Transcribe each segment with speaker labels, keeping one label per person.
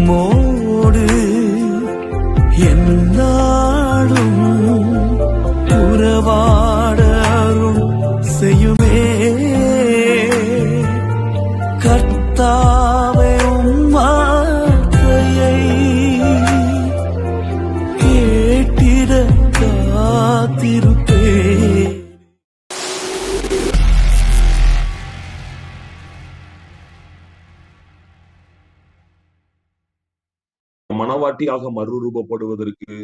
Speaker 1: உம்மோடு என்னாலும் உறவாட அருள் செய்யுமே கர்த்தாவே உம் வார்த்தையை கேட்டிட காத்திருப்பேன்.
Speaker 2: மனவாட்டியாக மறுரூபப்படுவதற்கு,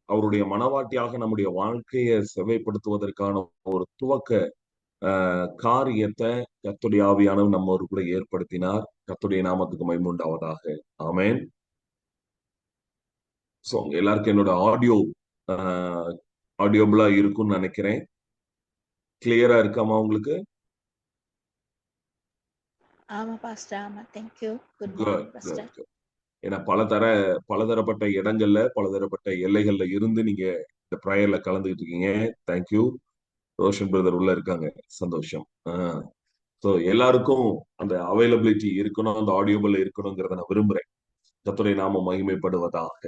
Speaker 2: அவருடைய மனவாட்டியாக நம்முடைய வாழ்க்கையை செவைப்படுத்துவதற்கான ஒரு துவக்க காரியத்தை கர்த்தருடைய ஆவியானவர் நம்ம ஒரு கூட ஏற்படுத்தினார். கர்த்தருடைய நாமத்துக்கு மகிமை உண்டாவதாக. ஆமென். சோ எல்லாருக்கும் என்னோட ஆடியோபிளா இருக்கும்னு நினைக்கிறேன். கிளியரா இருக்காமா உங்களுக்கு?
Speaker 3: ஆமா பாஸ்டர், ஆமா. Thank you. Good
Speaker 2: Good,
Speaker 3: morning
Speaker 2: good,
Speaker 3: pastor.
Speaker 2: good. ஏன்னா பலதரப்பட்ட இடங்கள்ல, பலதரப்பட்ட எல்லைகள்ல இருந்து நீங்க இந்த ப்ரேயர்ல கலந்துகிட்டு இருக்கீங்க. தேங்க்யூ. ரோஷன் பிரதர் உள்ள இருக்காங்க. சந்தோஷம். ஸோ எல்லாருக்கும் அந்த அவைலபிலிட்டி இருக்கணும், அந்த ஆடியோபிள் இருக்கணுங்கிறத நான் விரும்புறேன். கர்த்தருடைய நாமம் மகிமைப்படுவதாக.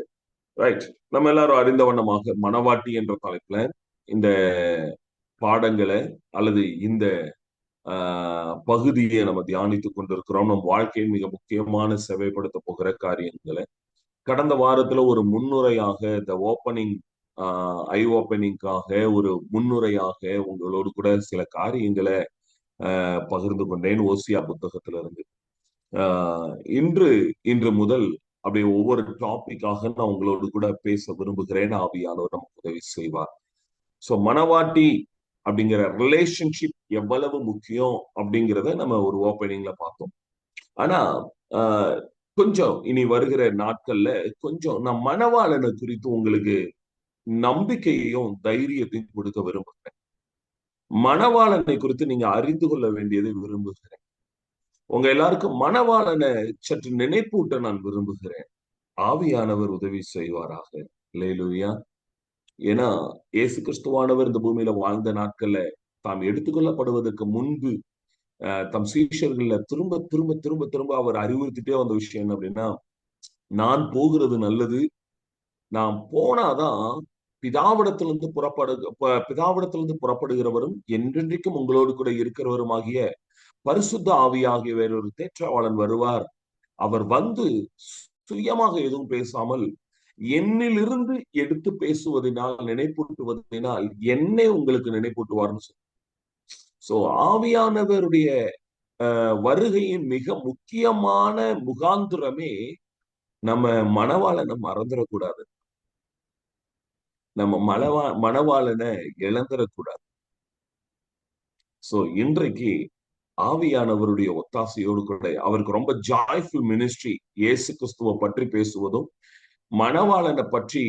Speaker 2: ரைட். நம்ம எல்லாரும் அறிந்த வண்ணமாக மனவாட்டி என்ற தலைப்புல இந்த பாடங்களை அல்லது இந்த பகுதியை நம்ம தியானித்துக் கொண்டிருக்கிறோம். நம் வாழ்க்கையின் மிக முக்கியமான செவைப்படுத்த போகிற காரியங்களை கடந்த வாரத்துல ஒரு முன்னுரையாக இந்த ஓப்பனிங் ஐ ஓப்பனிங்காக ஒரு முன்னுரையாக உங்களோடு கூட சில காரியங்களை பகிர்ந்து கொண்டேன் ஓசியா புத்தகத்துல இருந்து. இன்று முதல் அப்படியே ஒவ்வொரு டாபிக்காக நான் உங்களோடு கூட பேச விரும்புகிறேன். ஆவியானவர் நமக்கு உதவி செய்வார். ஸோ மனவாட்டி அப்படிங்கிற ரிலேஷன்ஷிப் எவ்வளவு முக்கியம் அப்படிங்கிறத நம்ம ஒரு ஓப்பனிங்ல பார்த்தோம். ஆனா கொஞ்சம் இனி வருகிற நாட்கள்ல கொஞ்சம் நான் மனவாளனை குறித்து உங்களுக்கு நம்பிக்கையையும் தைரியத்தையும் கொடுக்க விரும்புகிறேன். மனவாளனை குறித்து நீங்க அறிந்து கொள்ள வேண்டியதை விரும்புகிறேன். உங்க எல்லாருக்கும் மனவாளனை சற்று நினைப்பூட்ட நான் விரும்புகிறேன். ஆவியானவர் உதவி செய்வாராக. அல்லேலூயா. ஏன்னா இயேசு கிறிஸ்துவானவர் இந்த பூமியில வாழ்ந்த நாட்கள்ல தாம் எடுத்துக்கொள்ளப்படுவதற்கு முன்பு தம் சீஷர்கள்ல திரும்ப திரும்ப திரும்ப திரும்ப அவர் அறிவுறுத்திட்டே வந்த விஷயம் என்ன அப்படின்னா, நான் போகிறது நல்லது, நான் போனாதான் பிதாவிடத்திலிருந்து புறப்படுகிறவரும் என்றென்றைக்கும் உங்களோடு கூட இருக்கிறவரும் ஆகிய பரிசுத்த ஆவியாகிய வேறொரு தேற்றவாளன் வருவார். அவர் வந்து சுயமாக எதுவும் பேசாமல் என்னிலிருந்து எடுத்து பேசுவதனால், நினைப்பூட்டுவதனால் என்னை உங்களுக்கு நினைப்பூட்டுவார்னு சொல்ல. சோ ஆவியானவருடைய வருகையின் மிக முக்கியமான முகாந்திரமே நம்ம மனவாளனை மறந்துடக்கூடாது, நம்ம மனவாளனை இழந்துடக்கூடாது. சோ இன்றைக்கு ஆவியானவருடைய ஒத்தாசையோடு கூட அவருக்கு ரொம்ப ஜாய்ஃபுல் மினிஸ்ட்ரி இயேசு கிறிஸ்துவை பற்றி பேசுவதும், மனவாளனை பற்றி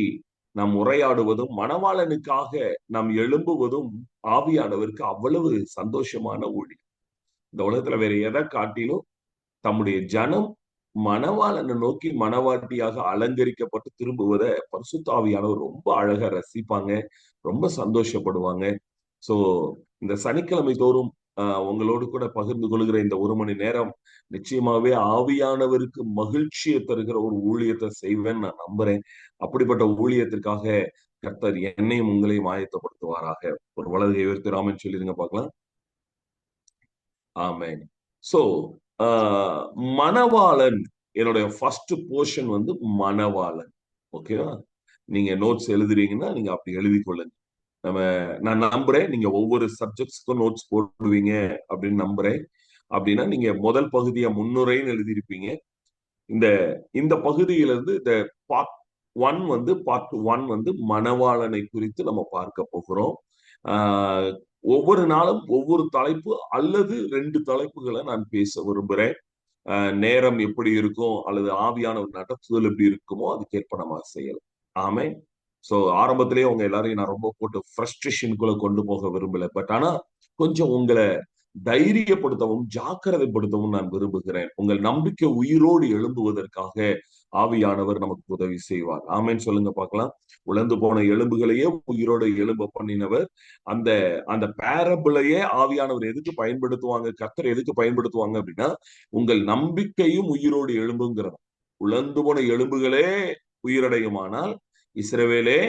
Speaker 2: நாம் உரையாடுவதும், மனவாளனுக்காக நாம் எழும்புவதும் ஆவியானவருக்கு அவ்வளவு சந்தோஷமான ஊழியம். இந்த உலகத்துல வேற எதை காட்டிலும் தம்முடைய ஜனம் மனவாளனை நோக்கி மனவாட்டியாக அலங்கரிக்கப்பட்டு திரும்புவதை பரிசுத்த ஆவியானவர் ரொம்ப அழகா ரசிப்பாங்க, ரொம்ப சந்தோஷப்படுவாங்க. சோ இந்த சனிக்கிழமை தோறும் உங்களோடு கூட பகிர்ந்து கொள்கிற இந்த 1 மணி நேரம் நிச்சயமாவே ஆவியானவருக்கு மகிழ்ச்சியை தருகிற ஒரு ஊழியத்தை செய்வேன்னு நான் நம்புறேன். அப்படிப்பட்ட ஊழியத்திற்காக கர்த்தர் என்னையும் உங்களையும் ஆயத்தப்படுத்துவாராக. ஒரு வலது உயர்த்தி ராமன் சொல்லிருங்க பார்க்கலாம். ஆமென். சோ மனவாளன், என்னுடைய ஃபர்ஸ்ட் போர்ஷன் வந்து மனவாளன். ஓகேவா? நீங்க நோட்ஸ் எழுதுறீங்கன்னா நீங்க அப்படி எழுதி கொள்ளுங்க. நான் நம்புறேன் நீங்க ஒவ்வொரு சப்ஜெக்ட்ஸ்க்கும் நோட்ஸ் போடுவீங்க அப்படின்னு நம்புறேன். அப்படின்னா நீங்க முதல் பகுதியை முன்னுரைன்னு எழுதியிருப்பீங்க. இந்த பகுதியிலிருந்து இந்த பார்ட் ஒன் வந்து மனவாளனை குறித்து நம்ம பார்க்க போகிறோம். ஒவ்வொரு நாளும் ஒவ்வொரு தலைப்பு அல்லது 2 தலைப்புகளை நான் பேச விரும்புறேன். நேரம் எப்படி இருக்கும் அல்லது ஆவியான ஒரு நடத்துதல் எப்படி இருக்குமோ அதுக்கேற்ப நம்ம செய்யலாம். ஆமென். சோ ஆரம்பத்திலேயே உங்க எல்லாரையும் நான் ரொம்ப போட்டு ஃப்ரஸ்ட்ரேஷனுக்குள்ள கொண்டு போக விரும்பல. பட் ஆனா கொஞ்சம் உங்களை தைரியப்படுத்தவும் ஜாக்கிரதைப்படுத்தவும் நான் விரும்புகிறேன். உங்கள் நம்பிக்கை உயிரோடு எழும்புவதற்காக ஆவியானவர் நமக்கு உதவி செய்வார். ஆமென் சொல்லுங்க பார்க்கலாம். உலர்ந்து போன எலும்புகளையே உயிரோடு எழும்ப பண்ணினவர். அந்த பேரபிளையே ஆவியானவர் எதுக்கு பயன்படுத்துவாங்க, கர்த்தர் எதுக்கு பயன்படுத்துவாங்க அப்படின்னா, உங்கள் நம்பிக்கையும் உயிரோடு எழும்புங்கிறது. உலர்ந்து போன எலும்புகளே உயிரடையுமானால் இஸ்ரவேலே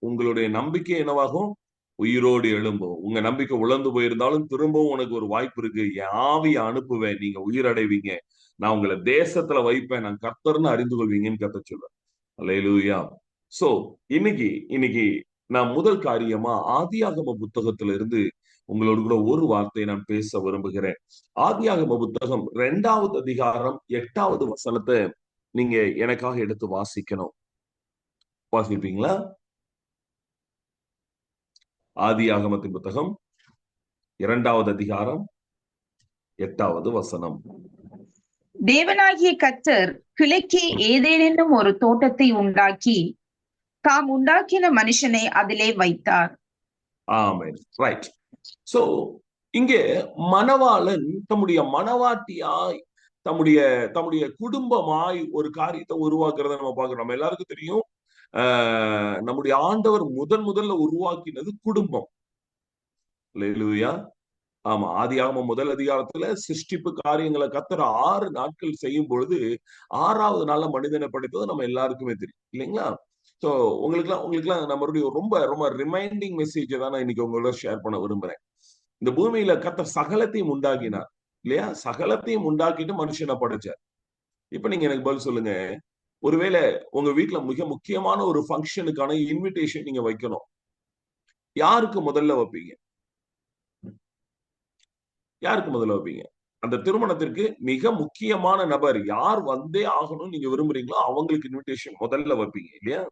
Speaker 2: உங்களுடைய நம்பிக்கை என்னவாகும்? உயிரோடு எழும்பும். உங்க நம்பிக்கை உலர்ந்து போயிருந்தாலும் திரும்பவும் உனக்கு ஒரு வாய்ப்பு இருக்கு. என் ஆவியை அனுப்புவேன், நீங்க உயிரடைவீங்க, நான் உங்களை தேசத்துல வைப்பேன், நான் கர்த்தர்னு அறிந்து கொள்வீங்கன்னு கர்த்தர் சொல்றேன். அல்லேலூயா. சோ இன்னைக்கு நான் முதல் காரியமா ஆதியாகம புத்தகத்துல இருந்து உங்களோடு கூட ஒரு வார்த்தையை நான் பேச விரும்புகிறேன். ஆதியாகம புத்தகம் 2வது அதிகாரம் 8வது வசனத்தை நீங்க எனக்காக எடுத்து வாசிக்கணும். வாசிப்பீங்களா? ஆதியாகமத்தின் புத்தகம் 2வது அதிகாரம் 8வது வசனம்.
Speaker 4: தேவனாகிய கர்த்தர் கிழக்கே ஏதேனும் ஒரு தோட்டத்தை உண்டாக்கி தாம் உண்டாக்கின மனுஷனை அதிலே வைத்தார்.
Speaker 2: ஆமென். ரைட். சோ இங்கே மணவாளன் தம்முடைய மணவாட்டியாய் தம்முடைய குடும்பமாய் ஒரு காரியத்தை உருவாக்குறத நம்ம பார்க்கிறோம். நம்ம எல்லாருக்கும் தெரியும், நம்முடைய ஆண்டவர் முதல்ல உருவாக்கினது குடும்பம். அல்லேலூயா. ஆமா, ஆதியாகமம் முதல் அதிகாரத்துல சிருஷ்டிப்பு காரியங்களை கர்த்தர் 6 நாட்கள் செய்யும் பொழுது 6வது நாள்ல மனிதனை படைத்தது நம்ம எல்லாருக்குமே தெரியும் இல்லைங்களா? சோ உங்களுக்குலாம் நம்மளுடைய ரொம்ப ரொம்ப ரிமைண்டிங் மெசேஜ் தான் நான் இன்னைக்கு உங்களோட ஷேர் பண்ண விரும்புறேன். இந்த பூமியில கர்த்தர் சகலத்தையும் உண்டாக்கினார் இல்லையா? சகலத்தையும் உண்டாக்கிட்டு மனுஷனை படைச்சார். இப்ப நீங்க எனக்கு பதில் சொல்லுங்க, ஒருவேளை உங்க வீட்டுல மிக முக்கியமான ஒரு ஃபங்க்ஷனுக்கான இன்விடேஷன் நீங்க வைக்கணும், யாருக்கு முதல்ல வைப்பீங்க? யாருக்கு முதல்ல வைப்பீங்க? அந்த திருமணத்திற்கு மிக முக்கியமான நபர் யார் வந்தே ஆகணும்னு நீங்க விரும்புறீங்களோ அவங்களுக்கு இன்விடேஷன் முதல்ல வைப்பீங்க இல்லையா?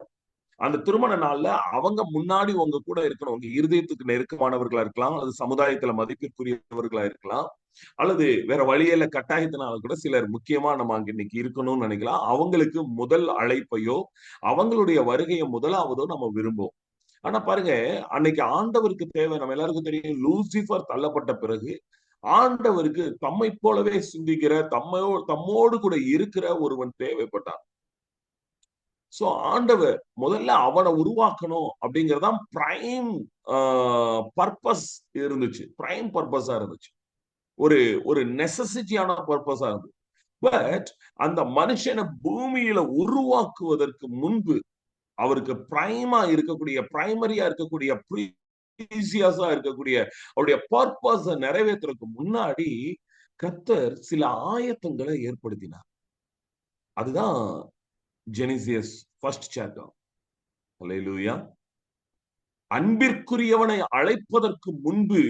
Speaker 2: அந்த திருமண நாள்ல அவங்க முன்னாடி உங்க கூட இருக்கணும். உங்க இருதயத்துக்கு நெருக்கமானவர்களா இருக்கலாம், அல்லது சமுதாயத்துல மதிப்பிற்குரியவர்களா இருக்கலாம், அல்லது வேற வழியில கட்டாயத்தினால கூட சிலர் முக்கியமா நம்ம அங்க இன்னைக்கு இருக்கணும்னு நினைக்கலாம். அவங்களுக்கு முதல் அழைப்பையோ அவங்களுடைய வருகையை முதலாவதோ நம்ம விரும்புவோம். ஆனா பாருங்க, அன்னைக்கு ஆண்டவருக்கு தேவை, நம்ம எல்லாருக்கும் தெரியும், லூசிபர் தள்ளப்பட்ட பிறகு ஆண்டவருக்கு தம்மை போலவே சிந்திக்கிற தம்மோடு கூட இருக்கிற ஒருவன் தேவைப்பட்டான். சோ ஆண்டவர் முதல்ல அவனை உருவாக்கணும் அப்படிங்கறதான் பிரைம் பர்பஸ் இருந்துச்சு. பிரைம் பர்பஸா இருந்துச்சு. ஒரு நெசசிட்டியான பர்பஸா இருந்தது. பட் அந்த மனுஷனை பூமியில உருவாக்குவதற்கு முன்பு அவருக்கு பிரைமரியா இருக்கக்கூடிய ப்ரீசியஸா இருக்கக்கூடிய அவருடைய பர்பஸை நிறைவேற்றுறதுக்கு முன்னாடி கர்த்தர் சில ஆயத்தங்களை ஏற்படுத்தினார். அதுதான் ஜெனிசியஸ் ஃபர்ஸ்ட் சாப்டர். அல்லேலூயா. அன்பிற்குரியவனை அழைப்பதற்கு முன்பு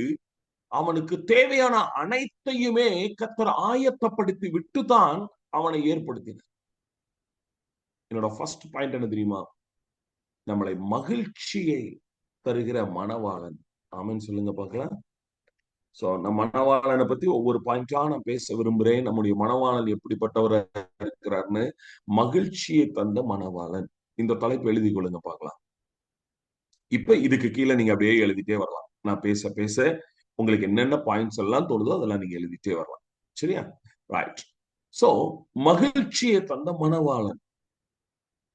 Speaker 2: அவனுக்கு தேவையான அனைத்தையுமே கர்த்தர் ஆயத்தப்படுத்தி விட்டுதான் அவனை ஏற்படுத்தினார். என்னோட ஃபர்ஸ்ட் பாயிண்ட் என்ன தெரியுமா? நம்மளை மகிழ்ச்சியை தருகிற மணவாளன். ஆமென் சொல்லுங்க பார்க்கலாம். சோ நம்ம மணவாளனை பத்தி ஒவ்வொரு பாயிண்டா நான் பேச விரும்புறேன். நம்முடைய மணவாளன் எப்படிப்பட்டவரா இருக்கிறார்னு. மகிழ்ச்சியை தந்த மணவாளன். இந்த தலைப்பு எழுதி கொள்ளுங்க பார்க்கலாம். இப்ப இதுக்கு கீழே நீங்க அப்படியே எழுதிட்டே வரலாம். நான் பேச பேச உங்களுக்கு என்னென்ன பாயிண்ட்ஸ் எல்லாம் தோணுதோ அதெல்லாம் நீங்க எழுதிட்டே வரலாம். சரியா? ரைட். சோ மகிழ்ச்சியை தந்த மணவாளன்,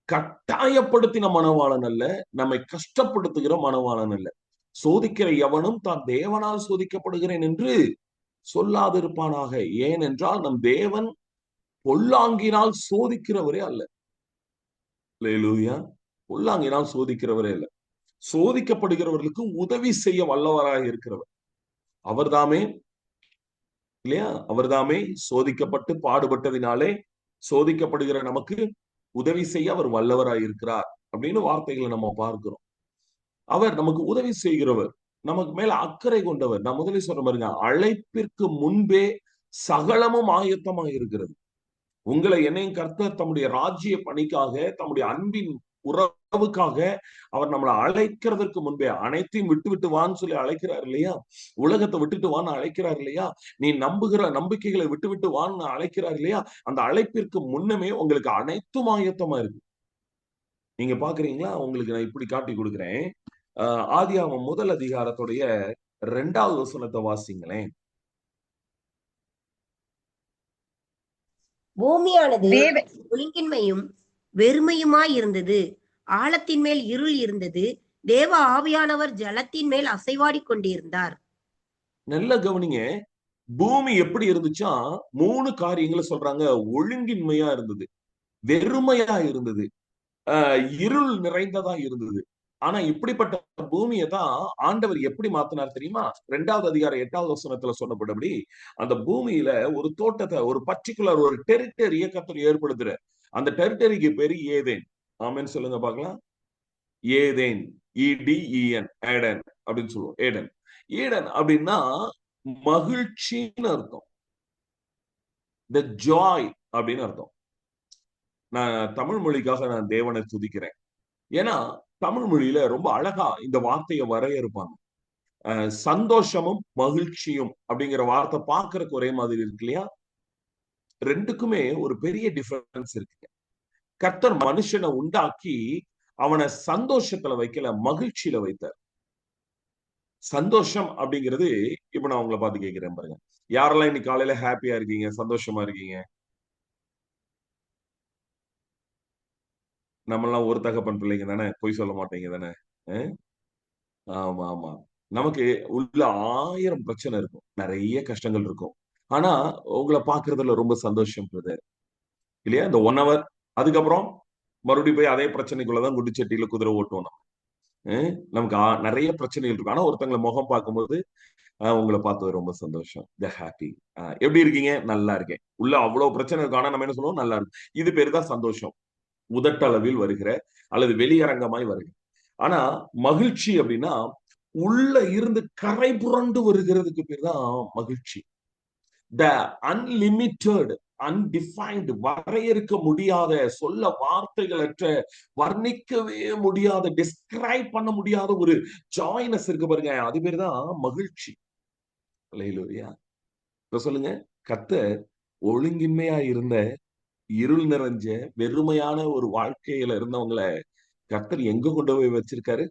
Speaker 2: கட்டாயப்படுத்தின மணவாளன் அல்ல, நம்மை கஷ்டப்படுத்துகிற மணவாளன் அல்ல. சோதிக்கிற எவனும் தான் தேவனால் சோதிக்கப்படுகிறேன் என்று சொல்லாதிருப்பானாக. ஏனென்றால் நம் தேவன் பொல்லாங்கினால் சோதிக்கிறவரே அல்ல. அல்லேலூயா. பொல்லாங்கினால் சோதிக்கிறவரே அல்ல, சோதிக்கப்படுகிறவர்களுக்கு உதவி செய்ய வல்லவராக இருக்கிறவர் அவர்தாமே இல்லையா? அவர்தாமே சோதிக்கப்பட்டு பாடுபட்டதினாலே சோதிக்கப்படுகிற நமக்கு உதவி செய்ய அவர் வல்லவராய் இருக்கிறார் அப்படின்னு வார்த்தைகளை நம்ம பார்க்கிறோம். அவர் நமக்கு உதவி செய்கிறவர், நமக்கு மேல அக்கறை கொண்டவர். நான் முதலில் சொன்ன பாருங்க, அழைப்பிற்கு முன்பே சகலமும் ஆயத்தமாக இருக்கிறது. உங்களை என்னையும் கர்த்தர் தம்முடைய ராஜ்ய பணிக்காக, தம்முடைய அன்பின் உறவுக்காக அவர் நம்மளை அழைக்கிறதற்கு முன்பே அனைத்தையும் விட்டு வான்னு சொல்லி அழைக்கிறார் இல்லையா? உலகத்தை விட்டுட்டு வான்னு அழைக்கிறார் இல்லையா? நீ நம்புகிற நம்பிக்கைகளை விட்டு வான்னு அழைக்கிறார் இல்லையா? அந்த அழைப்பிற்கு முன்னமே உங்களுக்கு அனைத்தும் ஆயத்தமா இருக்கு. நீங்க பாக்குறீங்களா? உங்களுக்கு நான் இப்படி காட்டி கொடுக்கிறேன். ஆதியாகமம் முதல் அதிகாரத்துடைய 2வது வசனத்தை வாசிங்களேன்.
Speaker 5: பூமியானது ஒழுங்கின்மையும் வெறுமையுமாய் இருந்தது, ஆழத்தின் மேல் இருள் இருந்தது, தேவ ஆவியானவர் ஜலத்தின் மேல் அசைவாடி கொண்டிருந்தார்.
Speaker 2: நல்ல கவனிங்க, பூமி எப்படி இருந்துச்சா 3 காரியங்களை சொல்றாங்க. ஒழுங்கின்மையா இருந்தது. வெறுமையா இருந்தது, இருள் நிறைந்ததா இருந்தது. ஆனா இப்படிப்பட்ட பூமியை தான் ஆண்டவர் எப்படி மாத்தினார் தெரியுமா? 2வது அதிகாரம் 8வது வசனத்துல சொன்னபடி அந்த பூமியில ஒரு தோட்டத்தை, ஒரு பர்டிகுலர் ஒரு டெரிட்டரிய கர்த்தர் ஏற்படுத்துற. அந்த டெரிட்டரிக்கு பேரு ஏதேன். ஆமென் சொல்லுங்க பார்க்கலாம். ஏதேன், EDEN, ஏடன் அப்படின்னு சொல்லுவோம். ஏடன். ஈடன் அப்படின்னா மகிழ்ச்சின்னு அர்த்தம். த ஜாய் அப்படின்னு அர்த்தம். நான் தமிழ் மொழிக்காக நான் தேவனை துதிக்கிறேன். ஏன்னா தமிழ் மொழியில ரொம்ப அழகா இந்த வார்த்தையை வரையறுப்பாங்க. சந்தோஷமும் மகிழ்ச்சியும் அப்படிங்கிற வார்த்தை பார்க்கறதுக்கு ஒரே மாதிரி இருக்கு இல்லையா? ரெண்டுக்குமே ஒரு பெரிய டிஃபரன்ஸ் இருக்கு. கர்த்தர் மனுஷனை உண்டாக்கி அவனை சந்தோஷத்துல வைக்கல, மகிழ்ச்சியில வைத்தார். சந்தோஷம் அப்படிங்கிறது, இப்ப நான் உங்களை பார்த்து கேட்கிறேன் பாருங்க, யாரெல்லாம் இன்னைக்கு காலையில ஹாப்பியா இருக்கீங்க, சந்தோஷமா இருக்கீங்க? நம்ம எல்லாம் ஒரு தகப்பன் பிள்ளைங்க தானே, பொய் சொல்ல மாட்டீங்க தானே? ஆமா ஆமா. நமக்கு உள்ள 1000 பிரச்சனை இருக்கும், நிறைய கஷ்டங்கள் இருக்கும். ஆனா உங்களை பாக்குறதுல ரொம்ப சந்தோஷம் பிரதர், இல்லையா? இந்த 1 hour அதுக்கப்புறம் மறுபடியும் போய் அதே பிரச்சனைக்குள்ளதான் குடிச்சட்டியில குதிரை ஓட்டுவோம் நம்ம. நமக்கு நிறைய பிரச்சனைகள் இருக்கும். ஆனா ஒருத்தங்களை முகம் பார்க்கும்போது உங்களை பார்த்தது ரொம்ப சந்தோஷம், த ஹாப்பி. எப்படி இருக்கீங்க? நல்லா இருக்கேன். உள்ள அவ்வளவு பிரச்சனை இருக்கும், ஆனா நம்ம என்ன சொல்லுவோம்? நல்லா இருக்கும். இது பேரு தான் சந்தோஷம், உதட்டளவில் வருகிற அல்லது வெளியரங்கமாய் வருகிற. ஆனா மகிழ்ச்சி அப்படின்னா உள்ள இருந்து கரை புரண்டு வருகிறதுக்கு பேர் தான் மகிழ்ச்சி. த அன்லிமிட்டெட், அன்டிஃபைன்டு, வரையறுக்க முடியாத, சொல்ல வார்த்தைகளற்ற, வர்ணிக்கவே முடியாத, டிஸ்கிரைப் பண்ண முடியாத ஒரு ஜாய்னஸ் இருக்கு பாருங்க, அது பேர் தான் மகிழ்ச்சி. அல்லேலூயா. இப்ப சொல்லுங்க, கர்த்தர் ஒழுங்கின்மையா இருந்த, இருள் நிறைஞ்ச, வெறுமையான ஒரு வாழ்க்கையில இருந்தவங்களை கர்த்தர் எங்க கொண்டு போய் வச்சிருக்காரு?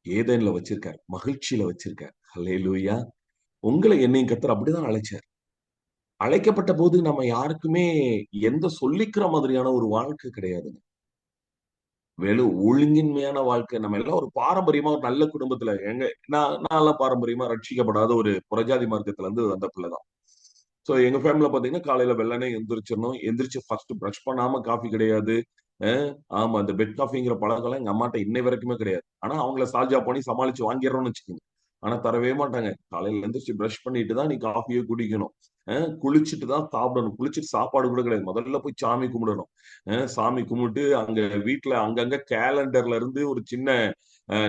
Speaker 2: ஏதேன்ல வச்சிருக்காரு, மகிழ்ச்சியில வச்சிருக்காரு. அல்லேலூயா. உங்களை என்னையும் கர்த்தர் அப்படிதான் அழைச்சார். அழைக்கப்பட்ட போது நம்ம யாருக்குமே எந்த சொல்லிக்கிற மாதிரியான ஒரு வாழ்க்கை கிடையாதுங்க. ஒழுங்கின்மையான வாழ்க்கை. நம்ம எல்லாம் ஒரு பாரம்பரியமா ஒரு நல்ல குடும்பத்துல, நான் எல்லாம் பாரம்பரியமா ரட்சிக்கப்படாத ஒரு புறஜாதி மார்க்கத்துல இருந்து வந்த பிள்ளைதான். சோ எங்க ஃபேமிலில பாத்தீங்கன்னா காலையில வெள்ளனே எந்திரிச்சிடணும். எந்திரிச்சு ஃபர்ஸ்ட் பிரஷ் பண்ணாம காஃபி கிடையாது. ஆமா, இந்த பெட் காஃபிங்கிற பழக்கம்லாம் எங்க அம்மாட்ட இன்னை வரைக்குமே கிடையாது. ஆனா அவங்கள சால்ஜா பண்ணி சமாளிச்சு வாங்கிடுறோம்னு வச்சுக்கோங்க. ஆனா தரவே மாட்டாங்க. காலையில எந்திரிச்சு பிரஷ் பண்ணிட்டு தான் நீ காஃபியே குடிக்கணும். குளிச்சுட்டு தான் சாப்பிடணும். குளிச்சுட்டு சாப்பாடு கூட கிடையாது. முதல்ல போய் சாமி கும்பிடணும். சாமி கும்பிட்டு அங்க வீட்டுல அங்கங்க கேலண்டர்ல இருந்து ஒரு சின்ன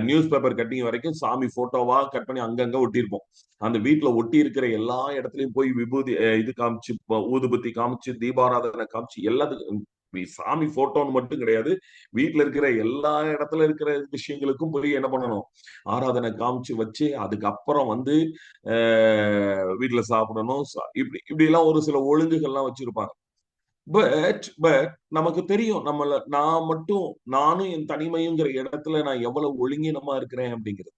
Speaker 2: நியூஸ் பேப்பர் கட்டிங் வரைக்கும் சாமி போட்டோவா கட் பண்ணி அங்கங்க ஒட்டியிருப்போம். அந்த வீட்டுல ஒட்டி இருக்கிற எல்லா இடத்துலயும் போய் விபூதி இது காமிச்சு, ஊதுபத்தி காமிச்சு, தீபாராதனை காமிச்சு, எல்லாத்துக்கும் சாமி போட்டோன்னு மட்டும் கிடையாது, வீட்டுல இருக்கிற எல்லா இடத்துல இருக்கிற விஷயங்களுக்கும் போய் என்ன பண்ணணும்? ஆராதனை காமிச்சு வச்சு அதுக்கப்புறம் வந்து வீட்டுல சாப்பிடணும். இப்படி எல்லாம் ஒரு சில ஒழுங்குகள்லாம் வச்சிருப்பாங்க. பட் நமக்கு தெரியும், நானும் என் தனிமையுங்கிற இடத்துல நான் எவ்வளவு ஒழுங்கீனமா இருக்கிறேன் அப்படிங்கிறது.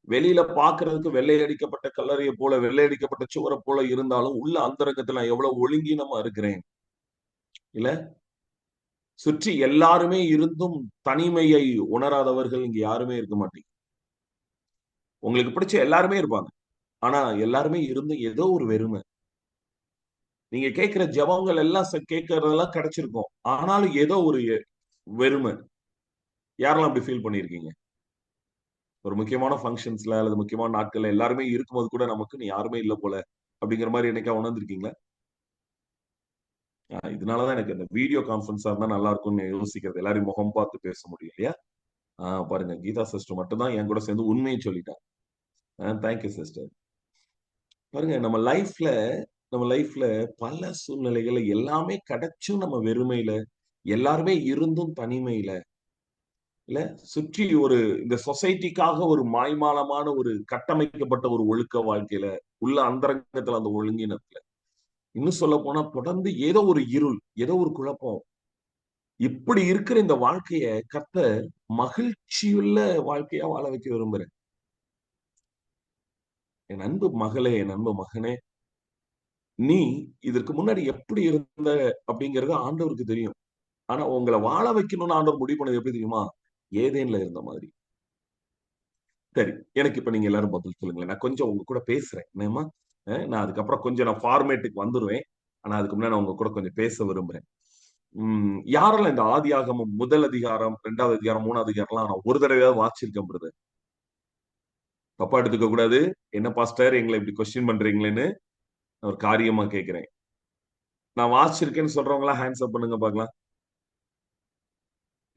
Speaker 2: வெளியில பாக்குறதுக்கு வெள்ளையடிக்கப்பட்ட கல்லறையை போல, வெள்ளையடிக்கப்பட்ட சுவரை போல இருந்தாலும் உள்ள அந்தரங்கத்துல நான் எவ்வளவு ஒழுங்கீனமா இருக்கிறேன் இல்ல? சுற்றி எல்லாருமே இருந்தும் தனிமையை உணராதவர்கள் இங்க யாருமே இருக்க மாட்டீங்க. உங்களுக்கு பிடிச்ச எல்லாருமே இருப்பாங்க, ஆனா எல்லாருமே இருந்து ஏதோ ஒரு வெறுமை. நீங்க கேட்கிற ஜபங்கள் எல்லாம் கேட்கறதெல்லாம் கிடைச்சிருக்கும், ஆனாலும் ஏதோ ஒரு வெறுமை. யாரெல்லாம் அப்படி ஃபீல் பண்ணிருக்கீங்க? ஒரு முக்கியமான ஃபங்க்ஷன்ஸ்ல அல்லது முக்கியமான நாட்கள்ல எல்லாருமே இருக்கும்போது கூட நமக்கு நீ யாருமே இல்ல போல அப்படிங்கிற மாதிரி என்னைக்கா உணர்ந்திருக்கீங்களா? இதனாலதான் எனக்கு இந்த வீடியோ கான்பரன்ஸா இருந்தா நல்லா இருக்கும்னு யோசிக்கிறது. எல்லாரும் முகம் பார்த்து பேச முடியும் இல்லையா? பாருங்க, கீதா சிஸ்டர் மட்டும்தான் என் கூட சேர்ந்து உண்மையை சொல்லிட்டாங்க. Thank you sister. பாருங்க, நம்ம லைஃப்ல பல சூழ்நிலைகள்ல எல்லாமே கிடைச்சும் நம்ம வெறுமையில, எல்லாருமே இருந்தும் தனிமையில இல்ல, சுற்றி இந்த சொசைட்டிக்காக ஒரு மாய்மாலமான ஒரு கட்டமைக்கப்பட்ட ஒரு ஒழுக்க வாழ்க்கையில உள்ள அந்தரங்கத்துல, அந்த ஒழுங்கினத்துல இன்னும் சொல்ல போனா தொடர்ந்து ஏதோ ஒரு இருள், ஏதோ ஒரு குழப்பம். இப்படி இருக்கிற இந்த வாழ்க்கைய கர்த்தர் மகிழ்ச்சியுள்ள வாழ்க்கையா வாழ வைக்க விரும்புறேன். என் அன்பு மகளே, என் அன்பு மகனே, நீ இதற்கு முன்னாடி எப்படி இருந்த அப்படிங்கறது ஆண்டவருக்கு தெரியும். ஆனா உங்களை வாழ வைக்கணும்னு ஆண்டவர் முடிவு பண்ணது எப்படி தெரியுமா? ஏதேன்ல இருந்த மாதிரி. சரி, எனக்கு இப்ப நீங்க எல்லாரும் பதில் சொல்லுங்களேன். நான் கொஞ்சம் உங்க கூட பேசுறேன். என்னம்மா? நான் அதுக்கப்புறம் கொஞ்சம் ஃபார்மேட்டுக்கு வந்துருவேன். ஆனா அதுக்கு முன்னாடி நான் உங்க கூட கொஞ்சம் பேச விரும்புறேன். யாரெல்லாம் இந்த ஆதியாகமம் முதல் அதிகாரம், 2வது அதிகாரம், 3வது அதிகாரம்லாம் நான் ஒரு தடவையாவது வாசிச்சிருக்கேன் பிரதர். தப்பா எடுத்துக்க கூடாது. என்ன பாஸ்டர் எங்களை இப்படி கொஸ்டின் பண்றீங்களேன்னு ஒரு காரியமா கேட்கிறேன். நான் வாசிச்சிருக்கேன்னு சொல்றவங்களா ஹேண்ட்ஸ் அப் பண்ணுங்க பார்க்கலாம்.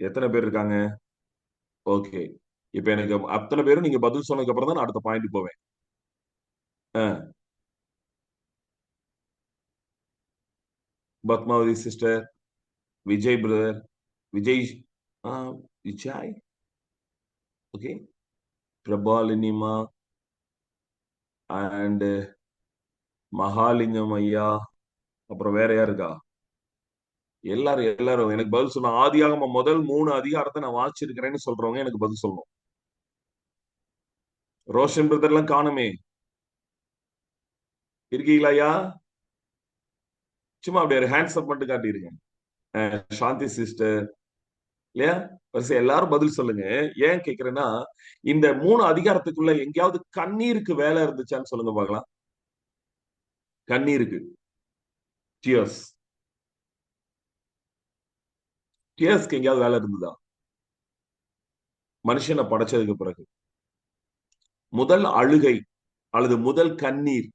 Speaker 2: எத்தனை பேர் இருக்காங்க? ஓகே. இப்ப எனக்கு அத்தனை பேரும் நீங்க பதில் சொன்னதுக்கு அப்புறம் தான் நான் அடுத்த பாயிண்ட் போவேன். Padmavati sister, Vijay brother, Vijay Vijay, okay, பிரபாலினிமா அண்ட் மகாலிங்கம் ஐயா, அப்புறம் வேற யார் இருக்கா? எல்லாரும் எனக்கு பதில் சொல்லணும். ஆதியாகமம் முதல் 3 அதிகாரத்தை நான் வாசிச்சிருக்கிறேன்னு சொல்றவங்க எனக்கு பதில் சொல்லணும். ரோஷன் பிரதர் எல்லாம் காணுமே, இருக்கீங்களா ஐயா? சும்மா அப்படியே ஹேண்ட்ஸ் அப் மட்டும் காட்டிருங்க. சாந்தி சிஸ்டர் இல்லையா? வரிசை எல்லாரும் பதில் சொல்லுங்க. ஏன் கேக்குறேன்னா, இந்த 3 அதிகாரத்துக்குள்ள எங்கேயாவது கண்ணீருக்கு வேலை இருந்துச்சான்னு சொல்லுங்க பார்க்கலாம். கண்ணீருக்கு, டியர்ஸ், டியர்ஸ்க்கு எங்கேயாவது வேலை இருந்ததா? மனுஷனை படைச்சதுக்கு பிறகு முதல் அழுகை அல்லது முதல் கண்ணீர்